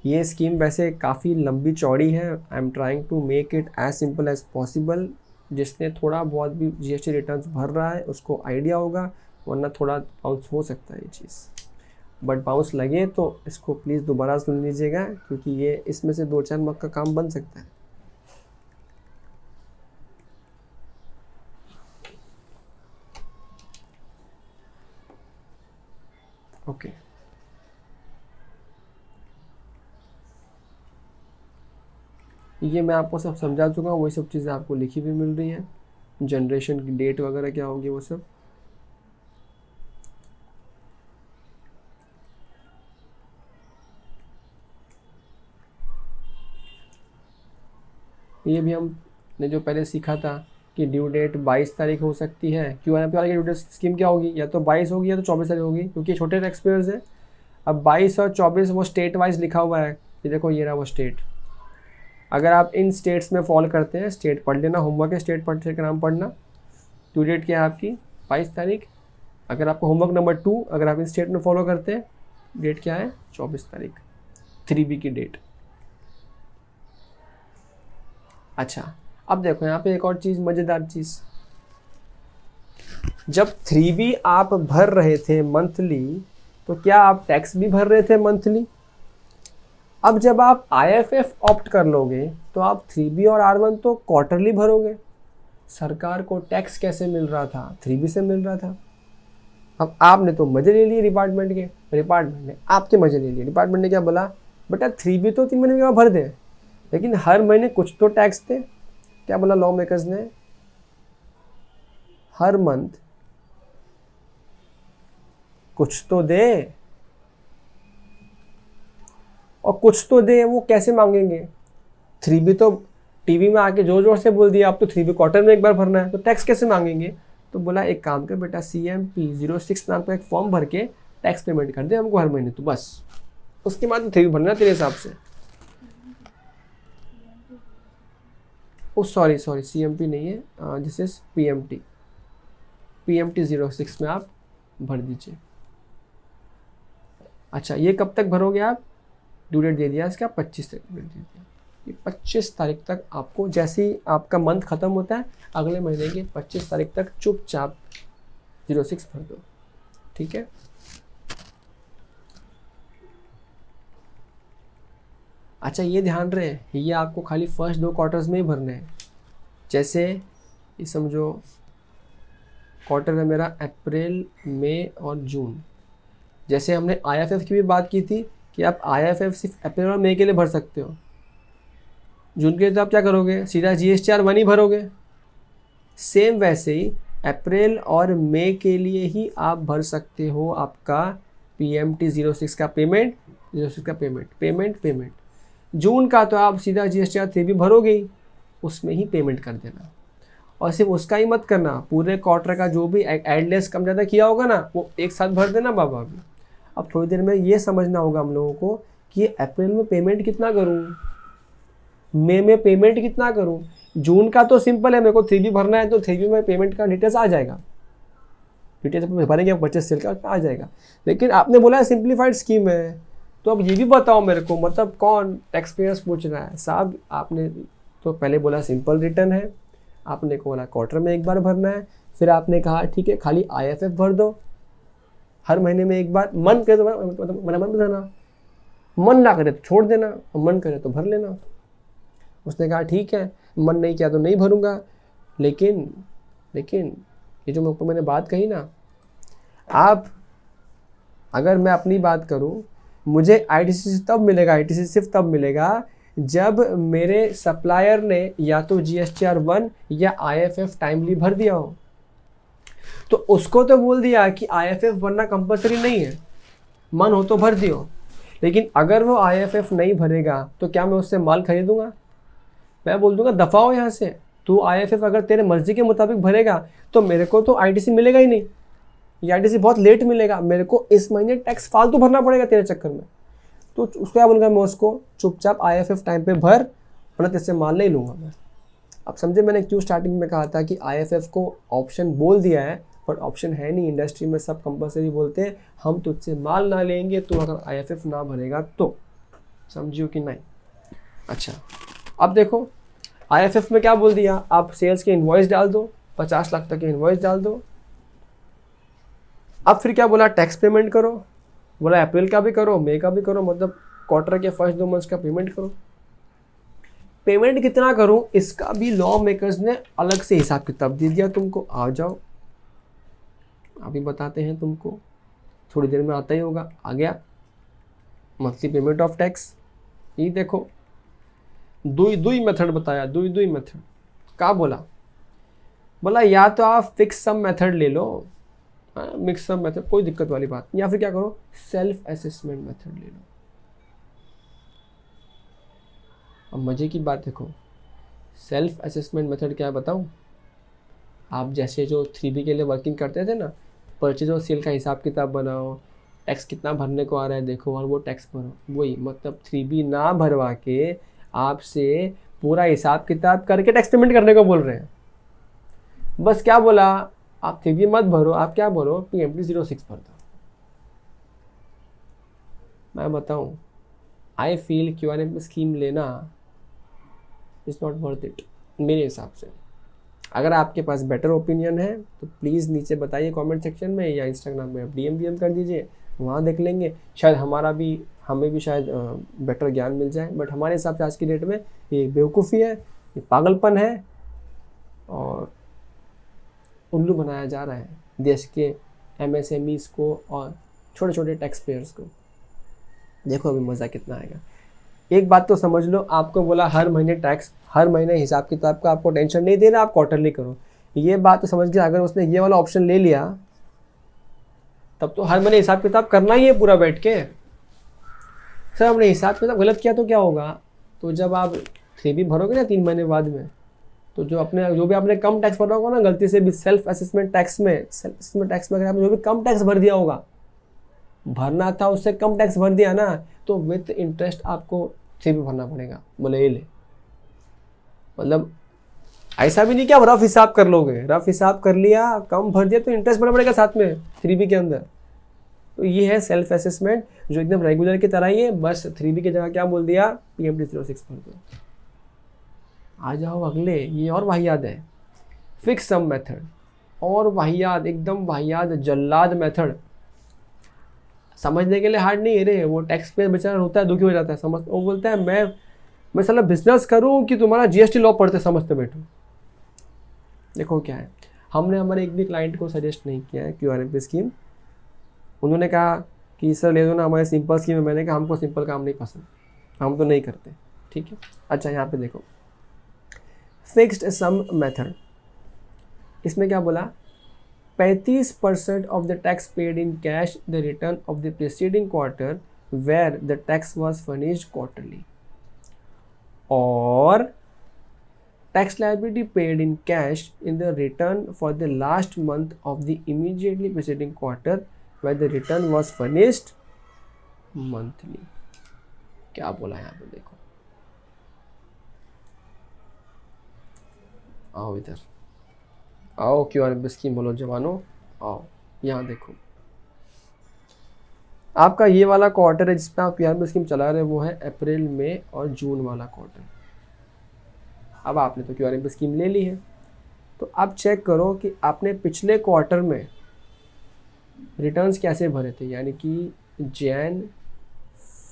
ये स्कीम वैसे काफ़ी लंबी चौड़ी है। I am trying to make it as simple as possible. जिसने थोड़ा बहुत भी GST रिटर्न्स भर रहा है उसको आइडिया होगा, वरना थोड़ा बाउंस हो सकता है ये चीज़। बट बाउंस लगे तो इसको प्लीज़ दोबारा सुन लीजिएगा, क्योंकि ये इसमें से 2-4 मक का काम बन सकता है। ओके ये मैं आपको सब समझा चुका हूँ, वही सब चीज़ें आपको लिखी हुई मिल रही हैं, जनरेशन की डेट वगैरह क्या होगी वो सब। ये भी हमने जो पहले सीखा था कि ड्यू डेट 22 तारीख हो सकती है। QRMP वाले की ड्यू डेट स्कीम क्या होगी, या तो 22 होगी या तो 24 तारीख होगी, क्योंकि छोटे टैक्स पेयर्स हैं। अब 22 और 24 वो स्टेट वाइज लिखा हुआ है, ये देखो ये रहा वो स्टेट। अगर आप इन स्टेट्स में फॉलो करते हैं, स्टेट पढ़ लेना, होमवर्क है स्टेट का नाम पढ़ना। ड्यू डेट क्या है आपकी 22 तारीख। अगर आपको होमवर्क नंबर 2, अगर आप इन स्टेट में फॉलो करते हैं, डेट क्या है 24 तारीख 3B की डेट। अच्छा अब देखो यहाँ पे एक और चीज़, मज़ेदार चीज़, जब 3B आप भर रहे थे मंथली, तो क्या आप टैक्स भी भर रहे थे मंथली? अब जब आप IFF ऑप्ट कर लोगे तो आप 3B और R1 तो क्वार्टरली भरोगे। सरकार को टैक्स कैसे मिल रहा था, 3B से मिल रहा था। अब आपने तो मजे ले लिए डिपार्टमेंट ने आपके मजे ले लिए। डिपार्टमेंट ने क्या बोला, बेटा 3B तो 3 महीने के बाद भर दे, लेकिन हर महीने कुछ तो टैक्स दे। क्या बोला लॉ मेकर्स ने, हर मंथ कुछ तो दे, और कुछ तो दे वो कैसे मांगेंगे। 3B तो टीवी में आके जोर जोर से बोल दिया आप तो 3B क्वार्टर में एक बार भरना है, तो टैक्स कैसे मांगेंगे। तो बोला एक काम कर बेटा, CMP 06 नाम का एक फॉर्म भर के टैक्स पेमेंट कर दे हमको हर महीने, तो बस उसके बाद 3B भरना तेरे हिसाब से। ओ सॉरी CMP नहीं है, दिस इज PMT 06 में आप भर दीजिए। अच्छा ये कब तक भरोगे आप, ड्यू डेट दे दिया इसका 25 तारीख दे दिया। ये 25 तारीख तक आपको, जैसे ही आपका मंथ खत्म होता है अगले महीने की 25 तारीख तक चुपचाप 06 भर दो, ठीक है। अच्छा ये ध्यान रहे, ये आपको खाली फर्स्ट 2 क्वार्टर्स में ही भरने हैं। जैसे ये समझो क्वार्टर है मेरा अप्रैल, मई और जून। जैसे हमने IFF की भी बात की थी कि आप IFF सिर्फ अप्रैल और मई के लिए भर सकते हो, जून के लिए तो आप क्या करोगे, सीधा GSTR1 ही भरोगे। सेम वैसे ही अप्रैल और मई के लिए ही आप भर सकते हो आपका PMT 06 का पेमेंट, 06 का पेमेंट। जून का तो आप सीधा GSTR3 भी भरोगे ही, उसमें ही पेमेंट कर देना। और सिर्फ उसका ही मत करना, पूरे क्वार्टर का जो भी एडलेस कम ज़्यादा किया होगा ना वो एक साथ भर देना बाबा भी। अब थोड़ी देर में ये समझना होगा हम लोगों को कि ये अप्रैल में पेमेंट कितना करूँ, मई में पेमेंट कितना करूँ। जून का तो सिंपल है, मेरे को 3B भरना है तो 3B में पेमेंट का डिटेल्स आ जाएगा, डिटेल्स भरेंगे परचेस सेल का आ जाएगा। लेकिन आपने बोला है सिंप्लीफाइड स्कीम है, तो अब ये भी बताओ मेरे को, मतलब कौन टैक्स पेयर्स पूछ रहा है साहब। आपने तो पहले बोला सिंपल रिटर्न है, आपने को बोला क्वार्टर में एक बार भरना है, फिर आपने कहा ठीक है खाली IFF भर दो हर महीने में एक बार। मन करे तो मन भरना, मन ना करे तो छोड़ देना, और मन करे तो भर लेना। उसने कहा ठीक है, मन नहीं किया तो नहीं भरूंगा। लेकिन ये जो ऊपर मैंने बात कही ना, आप अगर मैं अपनी बात करूं, मुझे आईटीसी तब मिलेगा, आईटीसी सिर्फ तब मिलेगा जब मेरे सप्लायर ने या तो जीएसटीआर 1 या आईएफएफ टाइमली भर दिया हो। तो उसको तो बोल दिया कि आईएफएफ भरना कंपलसरी नहीं है, मन हो तो भर दियो। लेकिन अगर वो आईएफएफ नहीं भरेगा तो क्या मैं उससे माल खरीदूंगा? मैं बोल दूंगा दफा हो यहाँ से, तू आईएफएफ अगर तेरे मर्जी के मुताबिक भरेगा तो मेरे को तो आईटीसी मिलेगा ही नहीं, ये आईटीसी बहुत लेट मिलेगा, मेरे को इस महीने टैक्स फालतू भरना पड़ेगा तेरे चक्कर में। तो उसको क्या बोलूँगा मैं उसको, चुपचाप आईएफएफ टाइम पे भर, वरना तेरे से माल नहीं लूँगा मैं। अब समझे मैंने क्यों स्टार्टिंग में कहा था कि आईएफएफ को ऑप्शन बोल दिया है, पर ऑप्शन है नहीं। इंडस्ट्री में सब कंपलसरी बोलते हैं, हम तुझसे माल ना लेंगे तो अगर आईएफएफ ना भरेगा तो। समझियो कि नहीं? अच्छा, अब देखो आईएफएफ में क्या बोल दिया, आप सेल्स के इनवॉइस डाल दो, 50 लाख तक के इनवॉइस डाल दो। अब फिर क्या बोला, टैक्स पेमेंट करो, बोला अप्रैल का भी करो, मई का भी करो, मतलब क्वार्टर के फर्स्ट 2 मंथ्स का पेमेंट करो। पेमेंट कितना करूं इसका भी लॉ मेकर्स ने अलग से हिसाब किताब दे दिया तुमको। आ जाओ अभी बताते हैं तुमको, थोड़ी देर में आता ही होगा। आ गया मंथली पेमेंट ऑफ टैक्स। ये देखो दुई मेथड बताया, दुई मेथड क्या बोला या तो आप फिक्स सम मेथड ले लो, मिक्स सम मेथड, कोई दिक्कत वाली बात नहीं, या फिर क्या करो सेल्फ असेसमेंट मेथड ले लो। अब मजे की बात देखो, सेल्फ असेसमेंट मेथड क्या है बताऊं? आप जैसे जो 3B के लिए वर्किंग करते थे ना, परचेज और सेल का हिसाब किताब बनाओ, टैक्स कितना भरने को आ रहा है देखो और वो टैक्स भरो, वही मतलब 3B ना भरवा के आपसे पूरा हिसाब किताब करके टैक्स पेमेंट करने को बोल रहे हैं। बस क्या बोला, आप 3B मत भरो, आप क्या भरो PMT 06 भर दो। मैं बताऊं, आई फील QRM स्कीम लेना इज़ नॉट वर्थ इट मेरे हिसाब से। अगर आपके पास बेटर ओपिनियन है तो प्लीज़ नीचे बताइए कमेंट सेक्शन में, या इंस्टाग्राम में आप DM कर दीजिए, वहाँ देख लेंगे। शायद हमें भी शायद बेटर ज्ञान मिल जाए। बट हमारे हिसाब से आज की डेट में ये बेवकूफ़ी है, ये पागलपन है और उल्लू बनाया जा रहा है देश के MSMEs को और छोटे छोटे टैक्स पेयर्स को। देखो अभी मज़ा कितना आएगा। एक बात तो समझ लो, आपको बोला हर महीने टैक्स, हर महीने हिसाब किताब का आपको टेंशन नहीं देना, आप क्वार्टरली करो। ये बात तो समझ गया। अगर उसने ये वाला ऑप्शन ले लिया तब तो हर महीने हिसाब किताब करना ही है पूरा बैठ के। सर हमने हिसाब किताब गलत किया तो क्या होगा? तो जब आप 3B भरोगे ना 3 महीने बाद में, तो जो भी आपने कम टैक्स भरा होगा ना गलती से भी सेल्फ असेसमेंट टैक्स में अगर आपने जो भी कम टैक्स भर दिया होगा, भरना था उससे कम टैक्स भर दिया ना, तो विथ इंटरेस्ट आपको 3B भरना पड़ेगा। बोले ये ले, मतलब ऐसा भी नहीं कि आप रफ हिसाब कर लोगे, रफ हिसाब कर लिया कम भर दिया तो इंटरेस्ट भरना पड़ेगा साथ में 3B के अंदर। तो ये है सेल्फ असेसमेंट जो एकदम रेगुलर की तरह ही है, बस 3B की जगह क्या बोल दिया PMT 06 भर दो। आ जाओ अगले, ये और वाहियात है, फिक्स सम मेथड। और वाहियात, एकदम वाहियात जल्लाद मेथड। समझने के लिए हार्ड नहीं है रे, वो टैक्स पे बेचारा होता है, दुखी हो जाता है। वो बोलता है मैं साला बिजनेस करूं कि तुम्हारा GST लॉ पढ़ते समझते बैठो। देखो क्या है, हमने हमारे एक भी क्लाइंट को सजेस्ट नहीं किया है QRM स्कीम। उन्होंने कहा कि सर ले दो ना हमारे सिंपल स्कीम है। मैंने कहा हमको सिंपल काम नहीं पसंद, हम तो नहीं करते। ठीक है, अच्छा यहाँ पे देखो फिक्स्ड सम मेथड, इसमें क्या बोला, 35% of the tax paid in cash the return of the preceding quarter where the tax was furnished quarterly, और tax liability paid in cash in the return for the last month of the immediately preceding quarter where the return was furnished monthly। क्या बोला यहाँ पे देखो, आओ इधर आओ, QRM scheme बोलो जवानों, आओ यहाँ देखो। आपका ये वाला क्वार्टर है जिसमें आप QRM स्कीम चला रहे हैं, वो है अप्रैल मई और जून वाला क्वार्टर। अब आपने तो QRM स्कीम ले ली है, तो आप चेक करो कि आपने पिछले क्वार्टर में रिटर्न्स कैसे भरे थे, यानी कि जैन,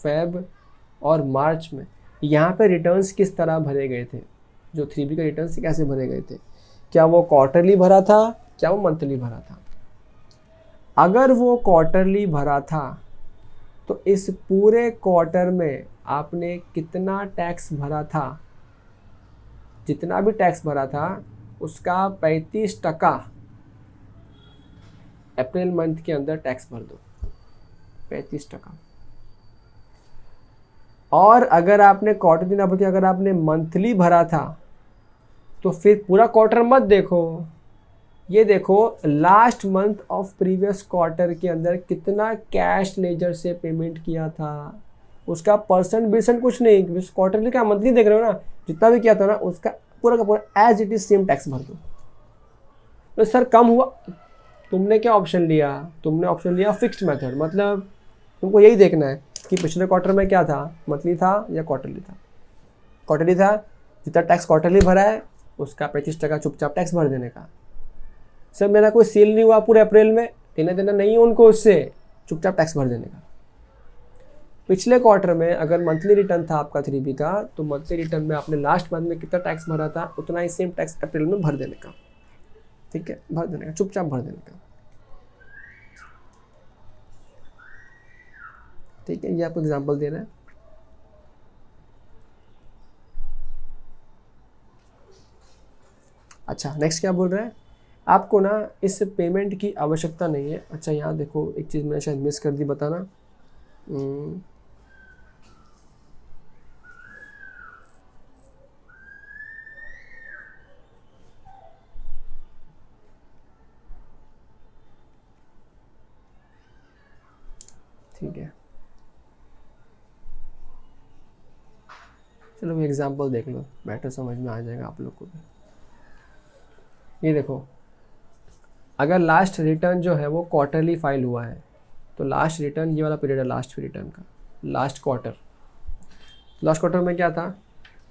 फेब और मार्च में यहाँ पे रिटर्न्स किस तरह भरे गए थे, जो 3B के रिटर्न्स कैसे भरे गए थे, क्या वो क्वार्टरली भरा था, क्या वो मंथली भरा था। अगर वो क्वार्टरली भरा था तो इस पूरे क्वार्टर में आपने कितना टैक्स भरा था, जितना भी टैक्स भरा था उसका 35% अप्रैल मंथ के अंदर टैक्स भर दो, 35%। और अगर आपने क्वार्टरली ना बल्कि अगर आपने मंथली भरा था तो फिर पूरा क्वार्टर मत देखो, ये देखो last month of previous quarter के अंदर कितना कैश लेजर से पेमेंट किया था, उसका परसेंट कुछ नहीं, क्वार्टरली का मंथली देख रहे हो ना, जितना भी किया था ना उसका पूरा का पूरा as it is same tax भर दो। तो सर कम हुआ, तुमने क्या ऑप्शन लिया, तुमने ऑप्शन लिया फिक्स्ड मेथड, मतलब तुमको यही देखना है कि पिछले क्वार्टर में क्या था, मंथली था या क्वार्टरली था। क्वार्टरली था, जितना टैक्स क्वार्टरली भरा है उसका 35% चुपचाप टैक्स भर देने का। सर मेरा कोई सेल नहीं हुआ पूरे अप्रैल में, देना देना नहीं है उनको, उससे चुपचाप टैक्स भर देने का। पिछले क्वार्टर में अगर मंथली रिटर्न था आपका 3B का, तो मंथली रिटर्न में आपने लास्ट मंथ में कितना टैक्स भरा था उतना ही सेम टैक्स अप्रैल में भर देने का। ठीक है, भर देने का, चुपचाप भर देने का। ठीक है, ये आपको एग्जांपल दे रहा है। अच्छा नेक्स्ट क्या बोल रहा है, आपको ना इस पेमेंट की आवश्यकता नहीं है। अच्छा यहाँ देखो एक चीज़ मैंने शायद मिस कर दी बताना। ठीक है, चलो एग्जांपल देख लो, बेटर समझ में आ जाएगा आप लोग को भी। ये देखो अगर लास्ट रिटर्न जो है वो क्वार्टरली फाइल हुआ है तो लास्ट रिटर्न ये वाला पीरियड है लास्ट रिटर्न का, लास्ट क्वार्टर। लास्ट क्वार्टर में क्या था,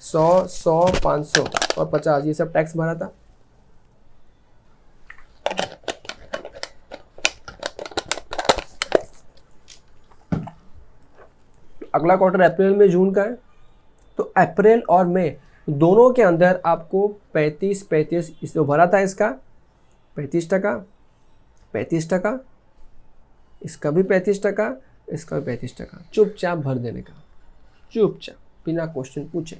100, 500 और 50 ये सब टैक्स भरा था। अगला क्वार्टर अप्रैल में जून का है, तो अप्रैल और मई दोनों के अंदर आपको 35 इसमें भरा था, इसका 35%, 35%, इसका भी 35%, इसका भी 35%, चुपचाप भर देने का, चुपचाप बिना क्वेश्चन पूछे।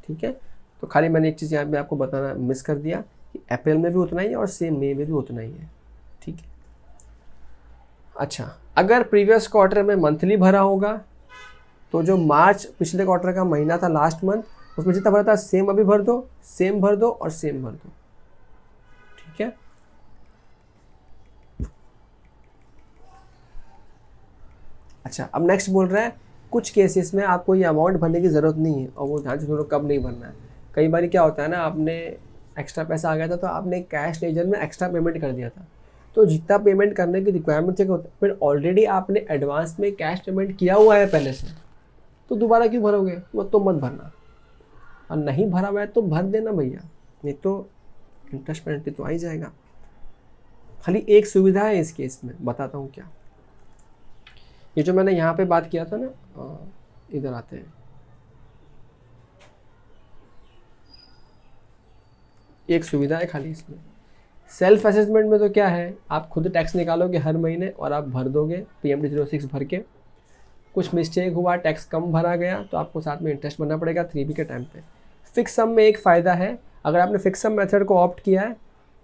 ठीक है, तो खाली मैंने एक चीज़ यहाँ पे आपको बताना मिस कर दिया कि अप्रैल में भी उतना ही है और सेम मई में भी उतना ही है। ठीक है, अच्छा अगर प्रीवियस क्वार्टर में मंथली भरा होगा तो जो मार्च पिछले क्वार्टर का महीना था लास्ट मंथ, उसमें जितना भरा था सेम अभी भर दो, सेम भर दो और सेम भर दो। ठीक है, अच्छा अब नेक्स्ट बोल रहा है कुछ केसेस में आपको ये अमाउंट भरने की ज़रूरत नहीं है और वो ध्यान से सुनो कब नहीं भरना है। कई बार क्या होता है ना, आपने एक्स्ट्रा पैसा आ गया था तो आपने कैश लेजर में एक्स्ट्रा पेमेंट कर दिया था, तो जितना पेमेंट करने की रिक्वायरमेंट है फिर ऑलरेडी आपने एडवांस में कैश पेमेंट किया हुआ है पहले से, तो दोबारा क्यों भरोगे, वो तो मत भरना। और नहीं भरा हुआ है तो भर देना भैया, नहीं तो इंटरेस्ट पेनल्टी तो आ ही जाएगा। खाली एक सुविधा है इस केस में, बताता हूँ क्या। ये जो मैंने यहाँ पे बात किया था ना, इधर आते हैं, एक सुविधा है खाली इसमें। सेल्फ असेसमेंट में तो क्या है, आप खुद टैक्स निकालोगे हर महीने और आप भर दोगे PMT 06 भर के। कुछ मिस्टेक हुआ, टैक्स कम भरा गया तो आपको साथ में इंटरेस्ट भरना पड़ेगा 3B के टाइम पे। फिक्स सम में एक फ़ायदा है, अगर आपने फिक्स सम मेथड को ऑप्ट किया है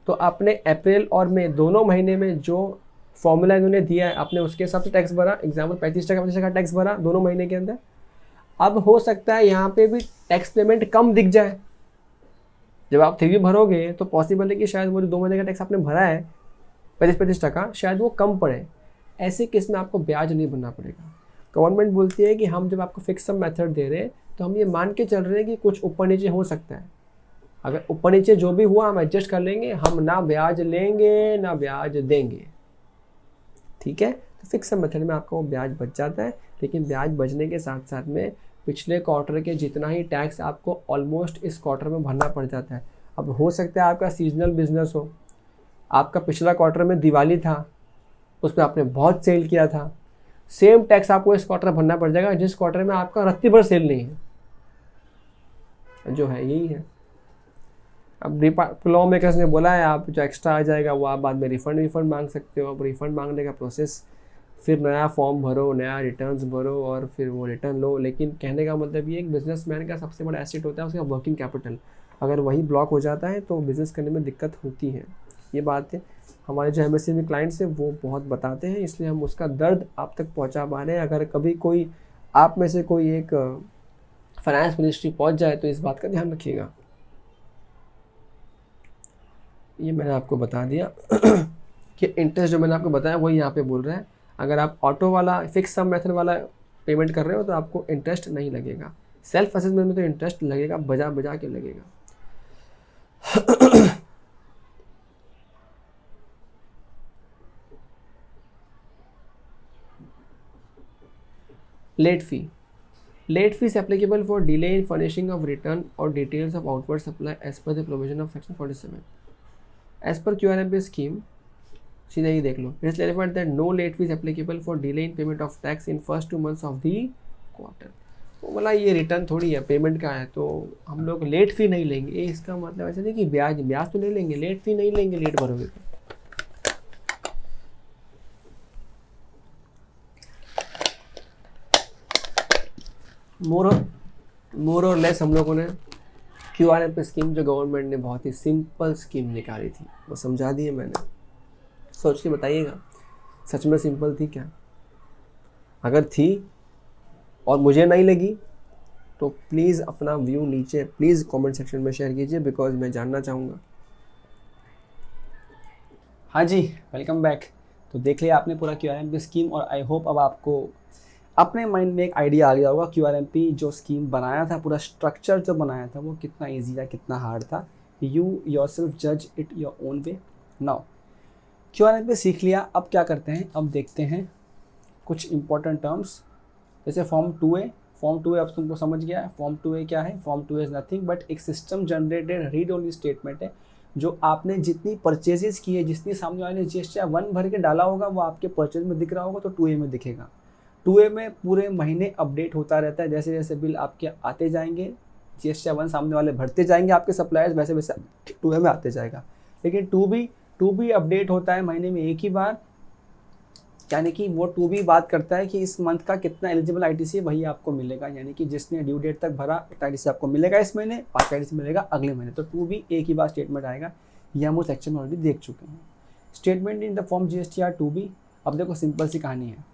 तो आपने अप्रैल और मई दोनों महीने में जो फॉर्मूला इन्होंने दिया है आपने उसके हिसाब से टैक्स भरा। एग्जाम्पल 35% टैक्स भरा दोनों महीने के अंदर। अब हो सकता है यहाँ पे भी टैक्स पेमेंट कम दिख जाए, जब आप 3B भरोगे तो पॉसिबल है कि शायद वो जो 2 महीने का टैक्स आपने भरा है 35% शायद वो कम पड़े। ऐसे केस में आपको ब्याज नहीं भरना पड़ेगा। गवर्नमेंट बोलती है कि हम जब आपको फिक्स सम मेथड दे रहे हैं तो हम ये मान के चल रहे हैं कि कुछ ऊपर नीचे हो सकता है, अगर ऊपर नीचे जो भी हुआ हम एडजस्ट कर लेंगे, हम ना ब्याज लेंगे ना ब्याज देंगे। ठीक है, तो फिक्स सम मेथड में आपका वो ब्याज बच जाता है, लेकिन ब्याज बचने के साथ साथ में पिछले क्वार्टर के जितना ही टैक्स आपको ऑलमोस्ट इस क्वार्टर में भरना पड़ जाता है। अब हो सकता है आपका सीजनल बिजनेस हो, आपका पिछला क्वार्टर में दिवाली था, उसमें आपने बहुत सेल किया था, सेम टैक्स आपको इस क्वार्टर भरना पड़ जाएगा जिस क्वार्टर में आपका रत्ती भर सेल नहीं है। जो है यही है। अब लॉ मेकर्स ने बोला है आप जो एक्स्ट्रा आ जाएगा वो आप बाद में रिफंड मांग सकते हो। अब रिफंड मांगने का प्रोसेस, फिर नया फॉर्म भरो, नया रिटर्न्स भरो और फिर वो रिटर्न लो। लेकिन कहने का मतलब ये एक बिजनेसमैन का सबसे बड़ा एसेट होता है उसका वर्किंग कैपिटल। अगर वही ब्लॉक हो जाता है तो बिज़नेस करने में दिक्कत होती है। ये बात है हमारे जो MSME क्लाइंट्स हैं वो बहुत बताते हैं, इसलिए हम उसका दर्द आप तक पहुंचा पा रहे हैं। अगर कभी कोई आप में से कोई एक फाइनेंस मिनिस्ट्री पहुंच जाए तो इस बात का ध्यान रखिएगा। ये मैंने आपको बता दिया कि इंटरेस्ट जो मैंने आपको बताया वही यहाँ पे बोल रहा है। अगर आप ऑटो वाला फिक्स सम मेथड वाला पेमेंट कर रहे हो तो आपको इंटरेस्ट नहीं लगेगा। सेल्फ असेसमेंट में तो इंटरेस्ट लगेगा, बजा बजा के लगेगा। Late fee is applicable for delay in furnishing of return or details of outward supply as per the provision of section 47 as per QRMP scheme। सीधा ही देख लो, it is clarified that no late fee is applicable for delay in payment of tax in first 2 months of the quarter। तो बोला ये return थोड़ी है, payment का है, तो हम लोग लेट फी नहीं लेंगे। ये इसका मतलब ऐसा नहीं कि ब्याज तो नहीं लेंगे, लेट फी नहीं लेंगे लेट भरोगे तो। मोर और लेस हम लोगों ने QRMP स्कीम जो गवर्नमेंट ने बहुत ही सिंपल स्कीम निकाली थी वो समझा दी है मैंने। सोच के बताइएगा सच में सिंपल थी क्या? अगर थी और मुझे नहीं लगी तो प्लीज़ अपना व्यू नीचे प्लीज़ कमेंट सेक्शन में शेयर कीजिए, बिकॉज मैं जानना चाहूँगा। हाँ जी, वेलकम बैक। तो देख लिया आपने पूरा QRMP स्कीम और आई होप अब आपको अपने माइंड में एक आइडिया आ गया होगा QRMP जो स्कीम बनाया था, पूरा स्ट्रक्चर जो बनाया था वो कितना इजी था, कितना हार्ड था। यू योरसेल्फ जज it your own way. Now QRMP सीख लिया, अब क्या करते हैं, अब देखते हैं कुछ इंपॉर्टेंट टर्म्स। जैसे फॉर्म 2A अब तुमको समझ गया है। फॉर्म 2A क्या है? Form 2A is nothing but एक system generated read only statement है। जो आपने जितनी परचेजेस की है, जितनी सामने वाले ने GST 1 भर के डाला होगा वो आपके परचेज में दिख रहा होगा तो 2A में दिखेगा। 2A में पूरे महीने अपडेट होता रहता है, जैसे जैसे बिल आपके आते जाएंगे, GST 1 सामने वाले भरते जाएंगे आपके सप्लायर्स, वैसे वैसे 2A में आते जाएगा। लेकिन 2B अपडेट होता है महीने में एक ही बार, यानी कि वो 2B बात करता है कि इस मंथ का कितना एलिजिबल ITC है वही आपको मिलेगा, यानी कि जिसने ड्यू डेट तक भरा ITC आपको मिलेगा इस महीने, 5 ITC मिलेगा अगले महीने। तो 2B एक ही बार स्टेटमेंट आएगा, ये हम उस सेक्शन में ऑलरेडी देख चुके हैं। Statement in the form GSTR 2B। अब देखो सिंपल सी कहानी है।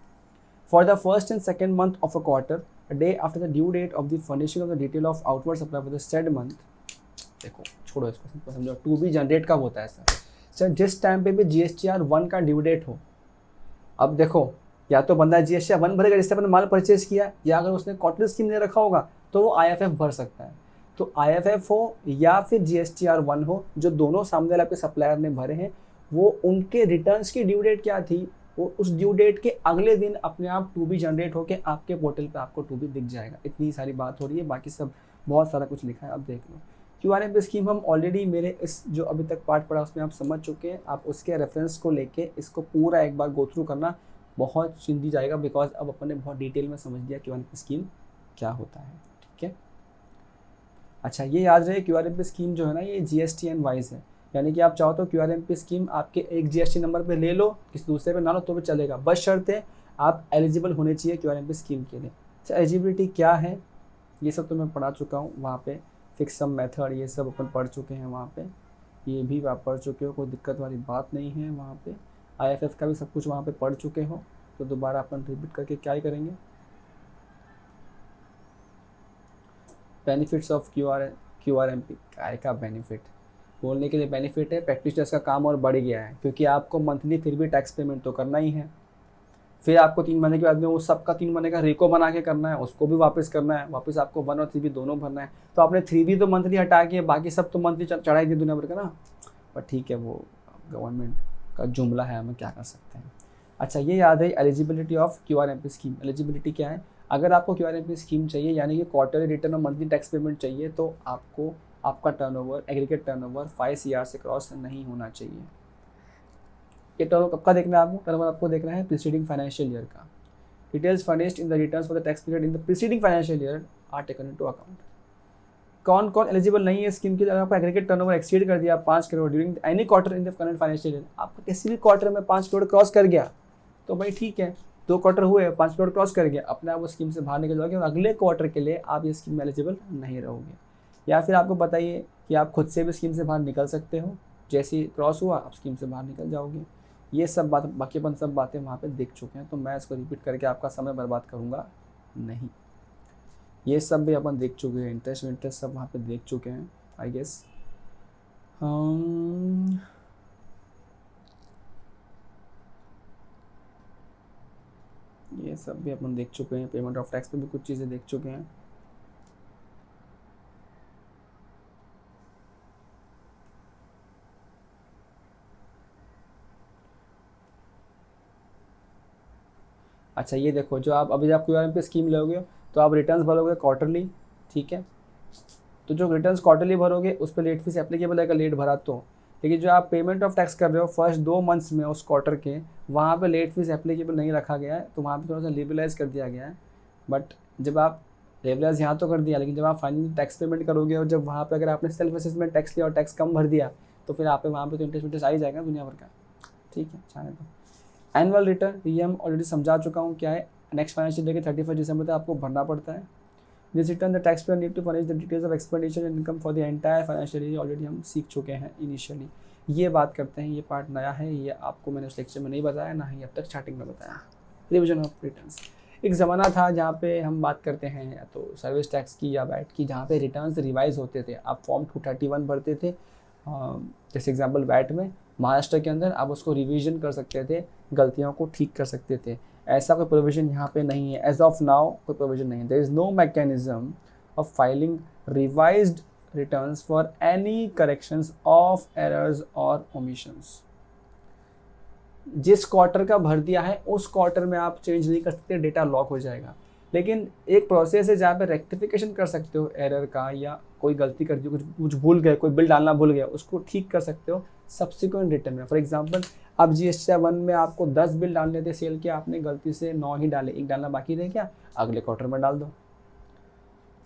For the first and second month of a quarter, a day after the due date of the furnishing of the detail of outward supply for the said month, देखो छोड़ो इसको, simple समझो। 2B generate कब होता है sir? जिस time पे भी GSTR 1 का ड्यू डेट हो। अब देखो या तो बंदा GSTR 1 भरेगा जिससे अपने माल परचेज किया, या अगर उसने क्वार्टरली स्कीम नहीं रखा होगा तो वो IFF भर सकता है। तो IFF हो या फिर GSTR 1 हो, जो दोनों सामने वाले आपके सप्लायर ने भरे हैं, वो उनके रिटर्न्स की ड्यू डेट क्या थी, वो उस ड्यू डेट के अगले दिन अपने आप 2B जनरेट होकर आपके पोर्टल पे आपको 2B दिख जाएगा। इतनी सारी बात हो रही है, बाकी सब बहुत सारा कुछ लिखा है, अब देख लो। QRMP स्कीम हम ऑलरेडी मेरे इस जो अभी तक पार्ट पढ़ा उसमें आप समझ चुके हैं। आप उसके रेफरेंस को लेके इसको पूरा एक बार गो थ्रू करना, बहुत चिंती जाएगा, बिकॉज अब अपन ने बहुत डिटेल में समझ लिया QRMP स्कीम क्या होता है। ठीक है, अच्छा ये याद रहे QRMP स्कीम जो है ना ये GSTN वाइज है, यानी कि आप चाहो तो QRMP स्कीम आपके एक GST नंबर पे ले लो, किसी दूसरे पे ना लो तो भी चलेगा, बस शर्त है आप एलिजिबल होने चाहिए QRMP स्कीम के लिए। अच्छा एलिजिबिलिटी क्या है ये सब तो मैं पढ़ा चुका हूँ वहाँ पे, फिक्स सम मेथड ये सब अपन पढ़ चुके हैं वहाँ पे, ये भी आप पढ़ चुके हो, कोई दिक्कत वाली बात नहीं है वहाँ पे। IFF का भी सब कुछ वहाँ पे पढ़ चुके हो, तो दोबारा अपन रिपीट करके क्या ही करेंगे। बेनिफिट्स ऑफ QRMP, काय का बेनिफिट बोलने के लिए बेनिफिट है, प्रैक्टिशनर्स का काम और बढ़ गया है, क्योंकि आपको मंथली फिर भी टैक्स पेमेंट तो करना ही है। फिर आपको 3 महीने के बाद में वो सबका 3 महीने का रेको बना के करना है, उसको भी वापस करना है, वापस आपको 1 और 3B दोनों भरना है। तो आपने 3B तो मंथली हटा के बाकी सब तो मंथली चढ़ाई दी दुनिया भर का ना, पर ठीक है वो गवर्नमेंट का जुमला है, हमें क्या कर सकते हैं। अच्छा ये याद है eligibility of QRMP scheme. Eligibility क्या है? अगर आपको QRMP स्कीम चाहिए यानी कि क्वार्टरली रिटर्न और मंथली टैक्स पेमेंट चाहिए, तो आपको आपका टर्नओवर एग्रीगेट टर्नओवर 5 CR से क्रॉस नहीं होना चाहिए। ये टर्नओवर कब का देखना है आपको? टर्नओवर आपको देखना है प्रीसीडिंग फाइनेंशियल ईयर का। Details furnished in the returns for the tax period in the preceding financial year are taken into account. कौन कौन एलिजिबल नहीं है स्कीम के लिए? अगर आपका एग्रीगेट टर्नओवर एक्सीड कर दिया 5 crore during any quarter in the current financial year, आपका किसी भी क्वार्टर में 5 करोड़ क्रॉस कर गया तो भाई ठीक है, 2 क्वार्टर हुए 5 करोड़ क्रॉस कर गया, अपने आप वो स्कीम से बाहर निकल जाओगे और अगले क्वार्टर के लिए आप ये स्कीम में एलिजिबल नहीं रहोगे। या फिर आपको बताइए कि आप खुद से भी स्कीम से बाहर निकल सकते हो, जैसे ही क्रॉस हुआ आप स्कीम से बाहर निकल जाओगे। ये सब बात बाकी अपन सब बातें वहाँ पे देख चुके हैं, तो मैं इसको रिपीट करके आपका समय बर्बाद करूँगा नहीं। ये सब भी अपन देख चुके हैं, इंटरेस्ट सब वहाँ पे देख चुके हैं आई गेस। ये सब भी अपन देख चुके हैं, पेमेंट ऑफ टैक्स पे भी कुछ चीज़ें देख चुके हैं। अच्छा ये देखो, जो आप अभी आप कोई पे स्कीम लोगे तो आप रिटर्न्स भरोगे क्वार्टरली, ठीक है। तो जो रिटर्न्स क्वार्टरली भरोगे उस पर लेट फीस एप्लीकेबल है, लेट भरा तो। लेकिन जो आप पेमेंट ऑफ टैक्स कर रहे हो फर्स्ट 2 मंथ्स में उस क्वार्टर के, वहाँ पे लेट फीस एप्लीकेबल नहीं रखा गया है, तो वहाँ पे थोड़ा सा लिबरलाइज कर दिया गया है। बट जब आप लिबरलाइज यहाँ तो कर दिया, लेकिन जब आप फाइनली टैक्स पेमेंट करोगे और जब वहाँ पे अगर आपने सेल्फ असेसमेंट टैक्स लिया और टैक्स कम भर दिया तो फिर आप वहाँ पे तो इंटरेस्ट आ ही जाएगा दुनिया भर का, ठीक है। चाहे तो एनुअल रिटर्न ये हम ऑलरेडी समझा चुका हूँ क्या है, नेक्स्ट फाइनेंशियल ईयर के 31 दिसंबर तक आपको भरना पड़ता है। This return the tax payer need to furnish the details of expenditure and income for the entire financial year, already हम सीख चुके हैं इनिशियली। ये बात करते हैं, ये पार्ट नया है, ये आपको मैंने उस लेक्चर में नहीं बताया, ना ही अब तक स्टार्टिंग में बताया। रिविजन ऑफ रिटर्न्स, एक ज़माना था जहाँ पे हम बात करते हैं या तो सर्विस टैक्स की या वैट की, जहाँ पे रिटर्न्स रिवाइज होते थे। आप फॉर्म 231 भरते थे, जैसे एग्जांपल वैट में महाराष्ट्र के अंदर, आप उसको रिवीजन कर सकते थे, गलतियों को ठीक कर सकते थे। ऐसा कोई प्रोविजन यहाँ पे नहीं है, एज ऑफ नाउ कोई प्रोविजन नहीं है। There is no mechanism of filing revised returns for any corrections of errors और ओमिशंस। जिस क्वार्टर का भर दिया है उस क्वार्टर में आप चेंज नहीं कर सकते, डेटा लॉक हो जाएगा। लेकिन एक प्रोसेस है जहाँ पे रेक्टिफिकेशन कर सकते हो एरर का, या कोई गलती कर दी, कुछ भूल गए, कोई बिल डालना भूल गया, उसको ठीक कर सकते हो सब्सिक्वेंट रिटर्न में। फॉर एग्जांपल अब GST 1 में आपको 10 बिल डालने थे सेल के, आपने गलती से 9 ही डाले, 1 डालना बाकी रह गया, अगले क्वार्टर में डाल दो,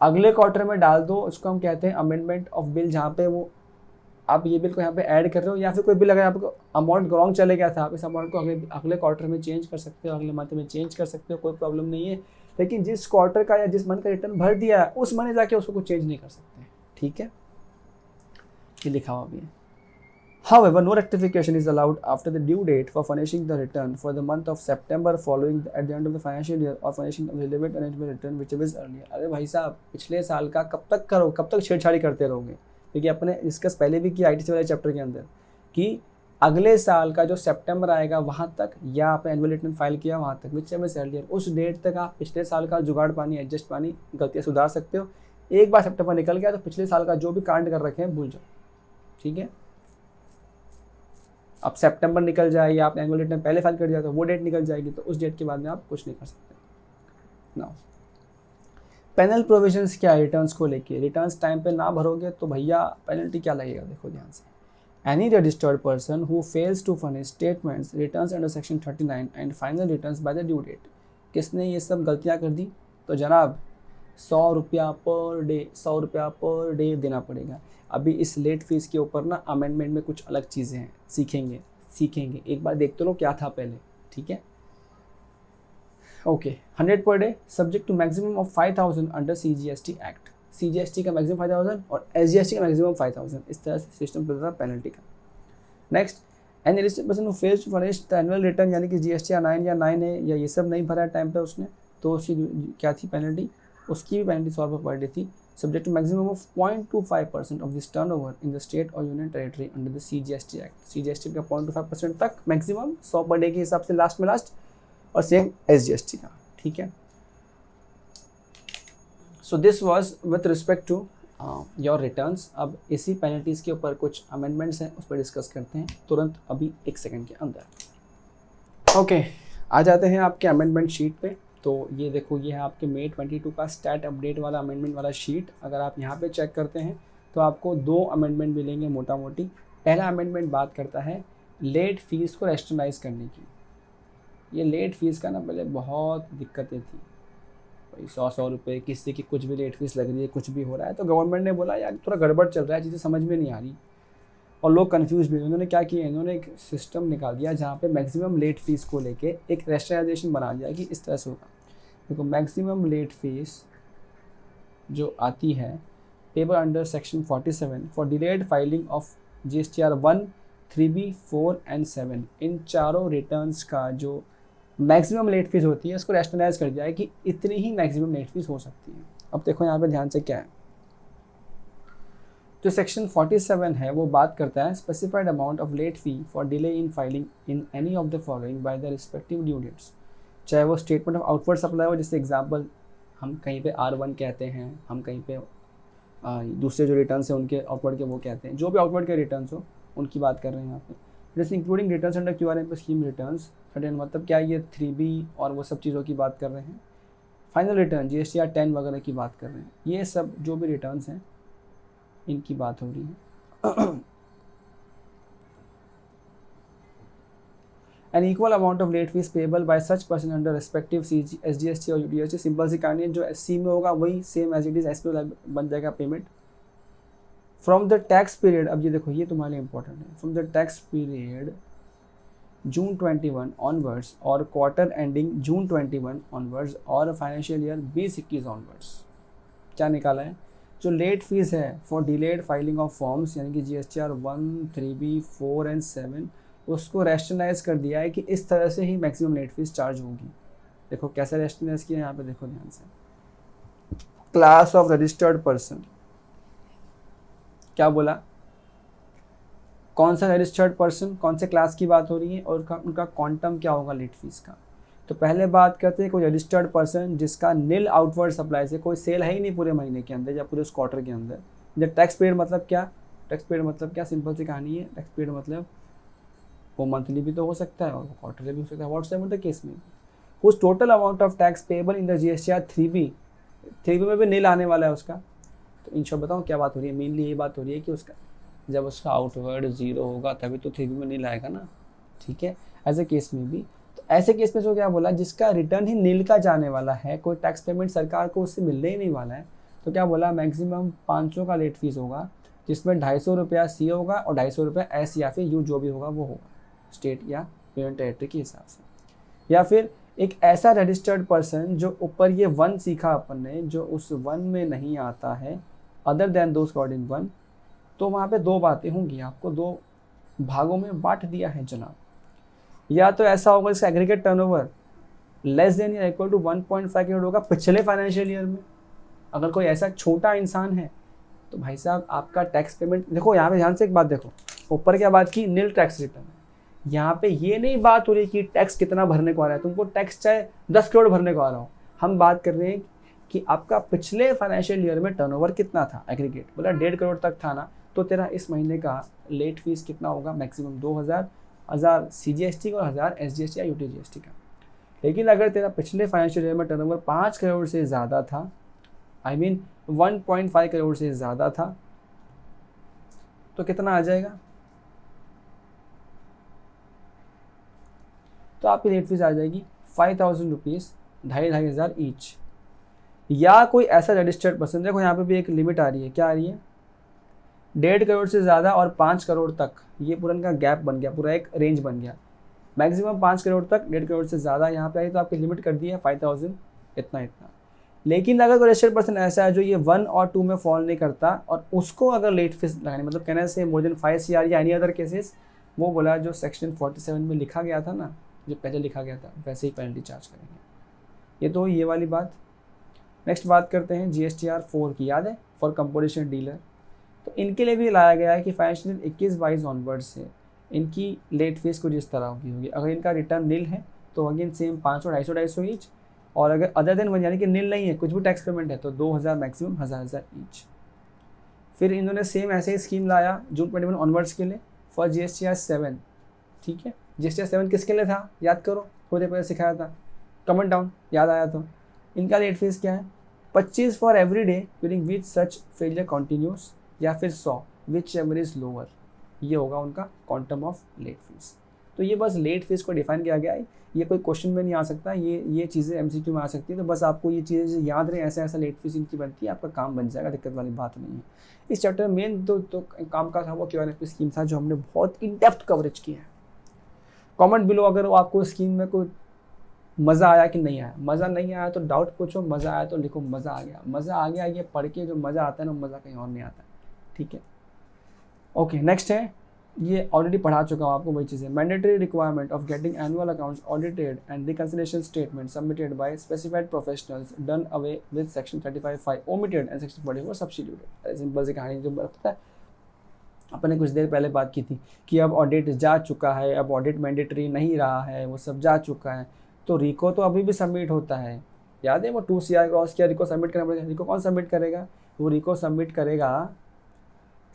अगले क्वार्टर में डाल दो। उसको हम कहते हैं अमेंडमेंट ऑफ बिल, जहाँ पे वो आप ये बिल को यहाँ पे ऐड कर रहे हो, या फिर कोई बिल अगर आपको अमाउंट रॉन्ग चले गया था, आप इस अमाउंट को अगले क्वार्टर में चेंज कर सकते हो, अगले मंथ में चेंज कर सकते हो, कोई प्रॉब्लम नहीं है। लेकिन जिस क्वार्टर का या जिस मंथ का रिटर्न भर दिया है उस महीने जाके उसको कुछ चेंज नहीं कर सकते, ठीक है। ये लिखा हुआ भी है। However, no rectification is allowed after the due date for furnishing the return for the month of September following at the end of the financial year or furnishing the relevant arrangement return whichever is earlier। अरे भाई साहब, पिछले साल का कब तक करो, कब तक छेड़छाड़ी करते रहोगे? क्योंकि अपने डिस्कस पहले भी किया ITC वाले चैप्टर के अंदर कि अगले साल का जो सितंबर आएगा वहाँ तक, या आपने एनुअल रिटर्न फाइल किया वहाँ तक, whichever is earlier, उस डेट तक आप पिछले साल का जुगाड़ पानी, एडजस्ट पानी, गलतियाँ सुधार सकते हो। एक बार सितंबर निकल गया तो पिछले साल का जो भी कांड कर रखे हैं भूल जाओ, ठीक है। अब सितंबर निकल जाए या आपने एनुअल रिटर्न पहले फाइल कर दिया तो वो डेट निकल जाएगी, तो उस डेट के बाद में आप कुछ नहीं कर सकते। नाउ पेनल प्रोविजंस क्या है रिटर्न्स को लेके? रिटर्न्स टाइम पे ना भरोगे तो भैया पेनल्टी क्या लगेगा, देखो ध्यान से। Any registered person who fails to furnish statements returns under section 39 and final returns by the due date, किसने ये सब गलतियाँ कर दी तो जनाब 100 रुपया पर डे, 100 रुपया पर डे देना पड़ेगा। अभी इस लेट फीस के ऊपर ना अमेंडमेंट में कुछ अलग चीज़ें हैं, सीखेंगे एक बार देखते लो क्या था पहले, ठीक है। Okay, 100 per day subject to maximum of 5000 under CGST act. CGST का मैक्सिमम 5000 और SGST का मैक्सिमम 5000, इस तरह से सिस्टम चलता था पेनल्टी का। Next, any registered person who fails to furnish the annual return, यानी कि GST या 9 है या ये सब नहीं भरा है टाइम पे उसने, तो उसकी क्या थी पेनल्टी? उसकी भी पेनल्टी 100 रुपये पर डे थी, subject to maximum of 0.25% of this turnover in the state or union territory under the CGST Act। CGST का 0.25% तक मैक्सिमम 100 पर डे के हिसाब से लास्ट में लास्ट, और सेम SGST का, ठीक है। So this was with respect to your returns. अब इसी पेनल्टीज़ के ऊपर कुछ अमेंडमेंट्स हैं, उस पर डिस्कस करते हैं तुरंत अभी 1 सेकंड के अंदर। ओके, आ जाते हैं आपके अमेंडमेंट शीट पे। तो ये देखो, ये है आपके मई 22 का स्टैट अपडेट वाला अमेंडमेंट वाला शीट। अगर आप यहाँ पे चेक करते हैं तो आपको 2 अमेंडमेंट मिलेंगे मोटा मोटी। पहला अमेंडमेंट बात करता है लेट फीस को रेस्टनाइज करने की। ये लेट फीस का ना पहले बहुत दिक्कतें थी, भाई 100 रुपये किसी की कुछ भी लेट फीस लग रही है, कुछ भी हो रहा है, तो गवर्नमेंट ने बोला यार थोड़ा गड़बड़ चल रहा है, चीज़ें समझ में नहीं आ रही और लोग कंफ्यूज भी। उन्होंने क्या किया, इन्होंने एक सिस्टम निकाल दिया जहाँ पे मैक्सिमम लेट फीस को लेके एक रेस्टराइजेशन बना दिया कि इस तरह से होगा। देखो मैक्सिमम लेट फीस जो आती है payable under section 47 for delayed filing of GSTR 1, 3B, 4 and 7, इन चारों रिटर्न्स का जो मैक्सिमम लेट फीस होती है उसको रैशनलाइज कर दिया है कि इतनी ही मैक्सिमम लेट फीस हो सकती है। अब देखो यहाँ पे ध्यान से क्या है, जो सेक्शन 47 है वो बात करता है specified amount of late fee for delay in filing in any of the following by the respective due dates, चाहे वो स्टेटमेंट ऑफ आउटवर्ड सप्लाई हो, जैसे एग्जांपल हम कहीं पे R1 कहते हैं, हम कहीं पे दूसरे जो रिटर्न्स हैं उनके आउटवर्ड के वो कहते हैं, जो भी आउटवर्ड के रिटर्न्स हो उनकी बात कर रहे हैं यहाँ पे। जैसे including returns under QRMP scheme returns certain, मतलब क्या ये 3B और वो सब चीज़ों की बात कर रहे हैं। फाइनल रिटर्न GSTR 10 वगैरह की बात कर रहे हैं, ये सब जो भी रिटर्न्स हैं इनकी बात हो रही है। An equal amount of late fees payable by such person under respective SGST और UTST, सिंपल सी कहानी है, जो SC में होगा वही same as it is S में बन जाएगा payment. From the tax period, अब ये देखो ये तुम्हारे लिए इंपॉर्टेंट है, from the tax period June 21 onwards और क्वार्टर एंडिंग June 21 ऑनवर्ड्स और फाइनेंशियल ईयर 2021 ऑनवर्ड्स। क्या निकाला है, जो लेट फीस है for delayed filing of forms यानी कि GSTR 1, 3B, 4 एंड 7, उसको रैशनलाइज कर दिया है कि इस तरह से ही मैक्सिमम लेट फीस चार्ज होगी। देखो कैसे रैशनलाइज किया है यहाँ पे, देखो ध्यान से, क्लास ऑफ रजिस्टर्ड पर्सन, क्या बोला, कौन सा रजिस्टर्ड पर्सन, कौन से क्लास की बात हो रही है और उनका क्वांटम क्या होगा लेट फीस का। तो पहले बात करते हैं कोई रजिस्टर्ड पर्सन जिसका नील आउटवर्ड सप्लाई से कोई सेल है ही नहीं पूरे महीने के अंदर या पूरे उस क्वार्टर के अंदर। जब टैक्स पेड मतलब क्या, टैक्स पेड मतलब क्या, सिंपल सी कहानी है, टैक्स पेड मतलब वो मंथली भी तो हो सकता है और वो क्वार्टरली भी हो सकता है, व्हाट्सएवर द केस में। उस total amount of tax payable in the GSTR 3B में भी नील आने वाला है उसका। तो इन शॉर्ट बताऊँ क्या बात हो रही है, मेनली ये बात हो रही है कि उसका जब उसका आउटवर्ड 0 होगा तभी तो 3B में नील आएगा ना, ठीक है, ऐसे केस में भी। तो ऐसे केस में जो क्या बोला, जिसका रिटर्न ही नील का जाने वाला है, कोई टैक्स पेमेंट सरकार को उससे मिलने ही नहीं वाला है, तो क्या बोला, मैक्सिमम 500 का लेट फीस होगा, जिसमें 250 रुपया C होगा और 250 रुपया S या फिर U जो भी होगा वो होगा स्टेट या यूनियन टेरेटरी के हिसाब से। या फिर एक ऐसा रजिस्टर्ड पर्सन जो ऊपर ये 1 सीखा अपन ने, जो उस 1 में नहीं आता है other than those called in 1, तो वहाँ पे दो बातें होंगी, आपको दो भागों में बांट दिया है जनाब। या तो ऐसा होगा इसका एग्रीगेट टर्नओवर लेस देन या इक्वल टू 1.5 करोड़ होगा पिछले फाइनेंशियल ईयर में। अगर कोई ऐसा छोटा इंसान है तो भाई साहब आपका टैक्स पेमेंट, देखो यहाँ पे ध्यान से एक बात देखो, ऊपर क्या बात की, नील टैक्स रिटर्न है, यहाँ पे ये नहीं बात हो रही कि टैक्स कितना भरने को आ रहा है, तुमको टैक्स चाहे 10 करोड़ भरने को आ रहा हो, हम बात कर रहे हैं कि आपका पिछले फाइनेंशियल ईयर में टर्नओवर कितना था, एग्रीगेट बोला 1.5 करोड़ तक था ना, तो तेरा इस महीने का लेट फीस कितना होगा, मैक्सिमम 2000 CGST का और 1000 SGST या UTGST का। लेकिन अगर तेरा पिछले फाइनेंशियल ईयर में टर्नओवर 5 करोड़ से ज़्यादा था, I mean 1.5 करोड़ से ज़्यादा था, तो कितना आ जाएगा, तो आपकी लेट फीस आ जाएगी 5000 रुपीज़, 2500 ईच। या कोई ऐसा रजिस्टर्ड पर्सन, देखो यहाँ पे भी एक लिमिट आ रही है, क्या आ रही है, 1.5 करोड़ से ज़्यादा और 5 करोड़ तक, ये पूरा इनका गैप बन गया, पूरा एक रेंज बन गया। मैक्सिमम 5 करोड़ तक, 1.5 करोड़ से ज़्यादा यहाँ पे आई तो आपकी लिमिट कर दी है 5000, इतना। लेकिन अगर कोई रजिस्टर्ड पर्सन ऐसा है जो ये 1 और 2 में फॉल नहीं करता और उसको अगर लेट फीस लगानी, मतलब कहने से मोर देन 5 CR या एनी अदर केसेस, वो बोला जो सेक्शन 47 में लिखा गया था ना, जो पहले लिखा गया था वैसे ही पेनल्टी चार्ज करेंगे। ये तो ये वाली बात। नेक्स्ट बात करते हैं GSTR 4 की, याद है, फॉर कंपोजिशन डीलर। तो इनके लिए भी लाया गया है कि फाइनेंशियल 21-22 ऑनवर्ड से इनकी लेट फीस कुछ इस तरह की होगी। अगर इनका रिटर्न नील है तो अगेन सेम 500, 250 ईच, और अगर अदर देन 1 यानी कि नील नहीं है, कुछ भी टैक्स पेमेंट है, तो 2000 मैक्सिमम, 1000 ईच। फिर इन्होंने सेम ऐसे ही स्कीम लाया June 21 ऑनवर्ड्स के लिए फॉर GSTR 7, ठीक है। GSTR 7 किसके लिए था, याद करो, थोड़े पहले सिखाया था, कमेंट डाउन याद आया तो। इनका लेट फीस क्या है, 25 for every day during which such failure continuous, या फिर 100 विच एवर इज लोअर, ये होगा उनका क्वांटम ऑफ लेट फीस। तो ये बस लेट फीस को डिफाइन किया गया है, ये कोई क्वेश्चन में नहीं आ सकता, ये चीज़ें एमसीक्यू में आ सकती है, तो बस आपको ये चीज़ें याद रहे, ऐसा ऐसा लेट फीस इनकी बनती है, आपका काम बन जाएगा, दिक्कत वाली बात नहीं है। इस चैप्टर में मेन तो काम का था वो क्यूआरएफ स्कीम था, जो हमने बहुत इन डेप्थ कवरेज किया है। कमेंट बिलो अगर आपको स्कीम में कोई मज़ा आया कि नहीं आया, मज़ा नहीं आया तो डाउट पूछो, मज़ा आया तो लिखो मज़ा आ गया, मज़ा आ गया। ये पढ़ के जो मज़ा आता है ना, मज़ा कहीं और नहीं आता, ठीक है। ओके, नेक्स्ट है, ये ऑलरेडी पढ़ा चुका हूँ आपको वही चीज़ें। Mandatory requirement of getting annual accounts audited and reconciliation statement submitted by specified professionals done away with section 35(5) omitted and section 44 substituted. Simple सी कहानी, जो पता है अपन ने कुछ देर पहले बात की थी कि अब ऑडिट जा चुका है, अब ऑडिट मैंडेटरी नहीं रहा है, वो सब जा चुका है, तो रिको तो अभी भी सबमिट होता है। याद है वो 2CR क्रॉस किया, रिको सबमिट करना पड़ेगा। रिको कौन सबमिट करेगा? वो रिको सबमिट करेगा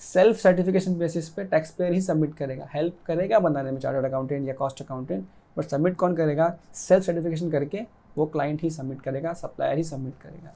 सेल्फ सर्टिफिकेशन बेसिस पे, टैक्स पेयर ही सबमिट करेगा, हेल्प करेगा बनाने में चार्टर्ड अकाउंटेंट या कॉस्ट अकाउंटेंट, बट सबमिट कौन करेगा? सेल्फ सर्टिफिकेशन करके वो क्लाइंट ही सबमिट करेगा, सप्लायर ही सबमिट करेगा।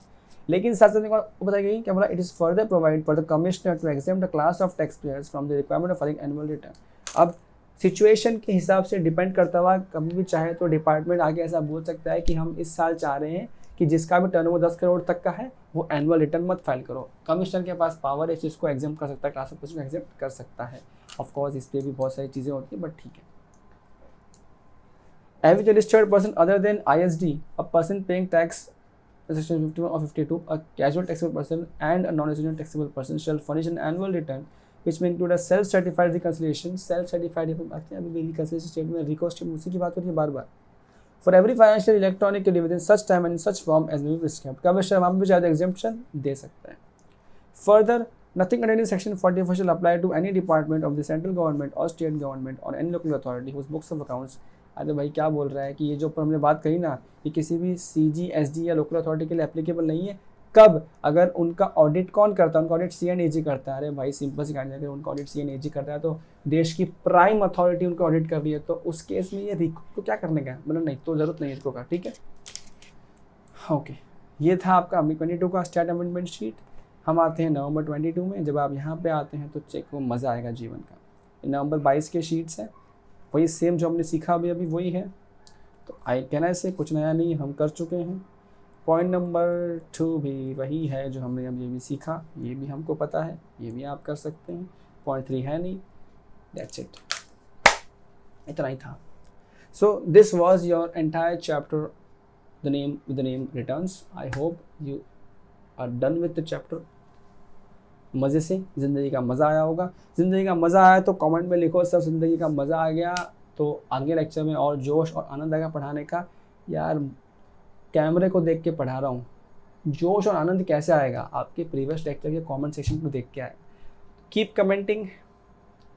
लेकिन साथ साथ बताइए क्या बोला, it is further provide for the commissioner to exempt the class of tax payers from the requirement of filing annual return. अब सिचुएशन के हिसाब से डिपेंड करता हुआ, कभी भी चाहे तो डिपार्टमेंट आगे ऐसा बोल सकता है कि हम इस साल चाह रहे हैं कि जिसका भी टर्नओवर 10 करोड़ तक का है वो एनुअल रिटर्न मत फाइल करो। कमिश्नर के पास पावर है इस चीज़ को एग्जाम कर सकता है, क्लास ऑफ पर्सन एग्जाम कर सकता है। ऑफ कोर्स इस पर भी बहुत सारी चीज़ें होती है, बट ठीक है। Every registered person other than ISD, a person paying tax section 51 or 52, a casual taxable person and a non-resident taxable person shall furnish an annual return which may include a self-certified reconciliation, self-certified reconciliation statement, recourse statement, उसी की बात हो रही है बार बार, for every financial electronic within such time and in such form as may be prescribed। Commissioner वहाँ पे ज़्यादा exemption दे सकता है। Further, nothing contained in section 44 shall apply to any department of the central government or state government or any local authority whose books of accounts। अरे भाई क्या बोल रहा है कि ये जो ऊपर हमने बात कही ना, ये किसी भी CG SD या लोकल अथॉरिटी के लिए एप्लीकेबल नहीं है। कब? अगर उनका ऑडिट कौन करता है? उनका ऑडिट CNAG करता है। अरे भाई सिंपल सी कहानी है, अगर उनका ऑडिट CNAG करता है तो देश की प्राइम अथॉरिटी उनका ऑडिट कर रही है, तो उस केस में ये रिको को क्या करने का, मतलब नहीं तो ज़रूरत नहीं है रिको का, ठीक है। ओके, ये था आपका 22 का स्टैट अमेंडमेंट शीट। हम आते हैं नवंबर 22 में। जब आप यहाँ पे आते हैं तो चेक को मज़ा आएगा जीवन का। नवंबर 22 के शीट्स हैं, वही सेम जो हमने सीखा अभी वही है, तो आई कहना से कुछ नया नहीं, हम कर चुके हैं। पॉइंट नंबर 2 भी वही है जो हमने अभी भी सीखा, ये भी हमको पता है, ये भी आप कर सकते हैं। पॉइंट 3 है नहीं, दैट्स इट, इतना ही था। So this was your entire chapter, the name returns. I hope you are done with the chapter. मज़े से, ज़िंदगी का मज़ा आया होगा। ज़िंदगी का मज़ा आया तो कमेंट में लिखो सर ज़िंदगी का मज़ा आ गया, तो आगे लेक्चर में और जोश और आनंद आएगा पढ़ाने का। यार कैमरे को देख के पढ़ा रहा हूँ, जोश और आनंद कैसे आएगा? आपके प्रीवियस लेक्चर के कमेंट सेक्शन को देख के आएगा। Keep commenting,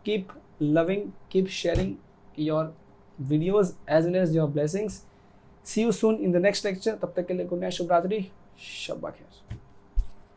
keep loving, keep sharing your videos as well as your blessings. See you soon in the next lecture. तब तक के लिए गुड नाइट, शुभ रात्रि, शब्बा खैर।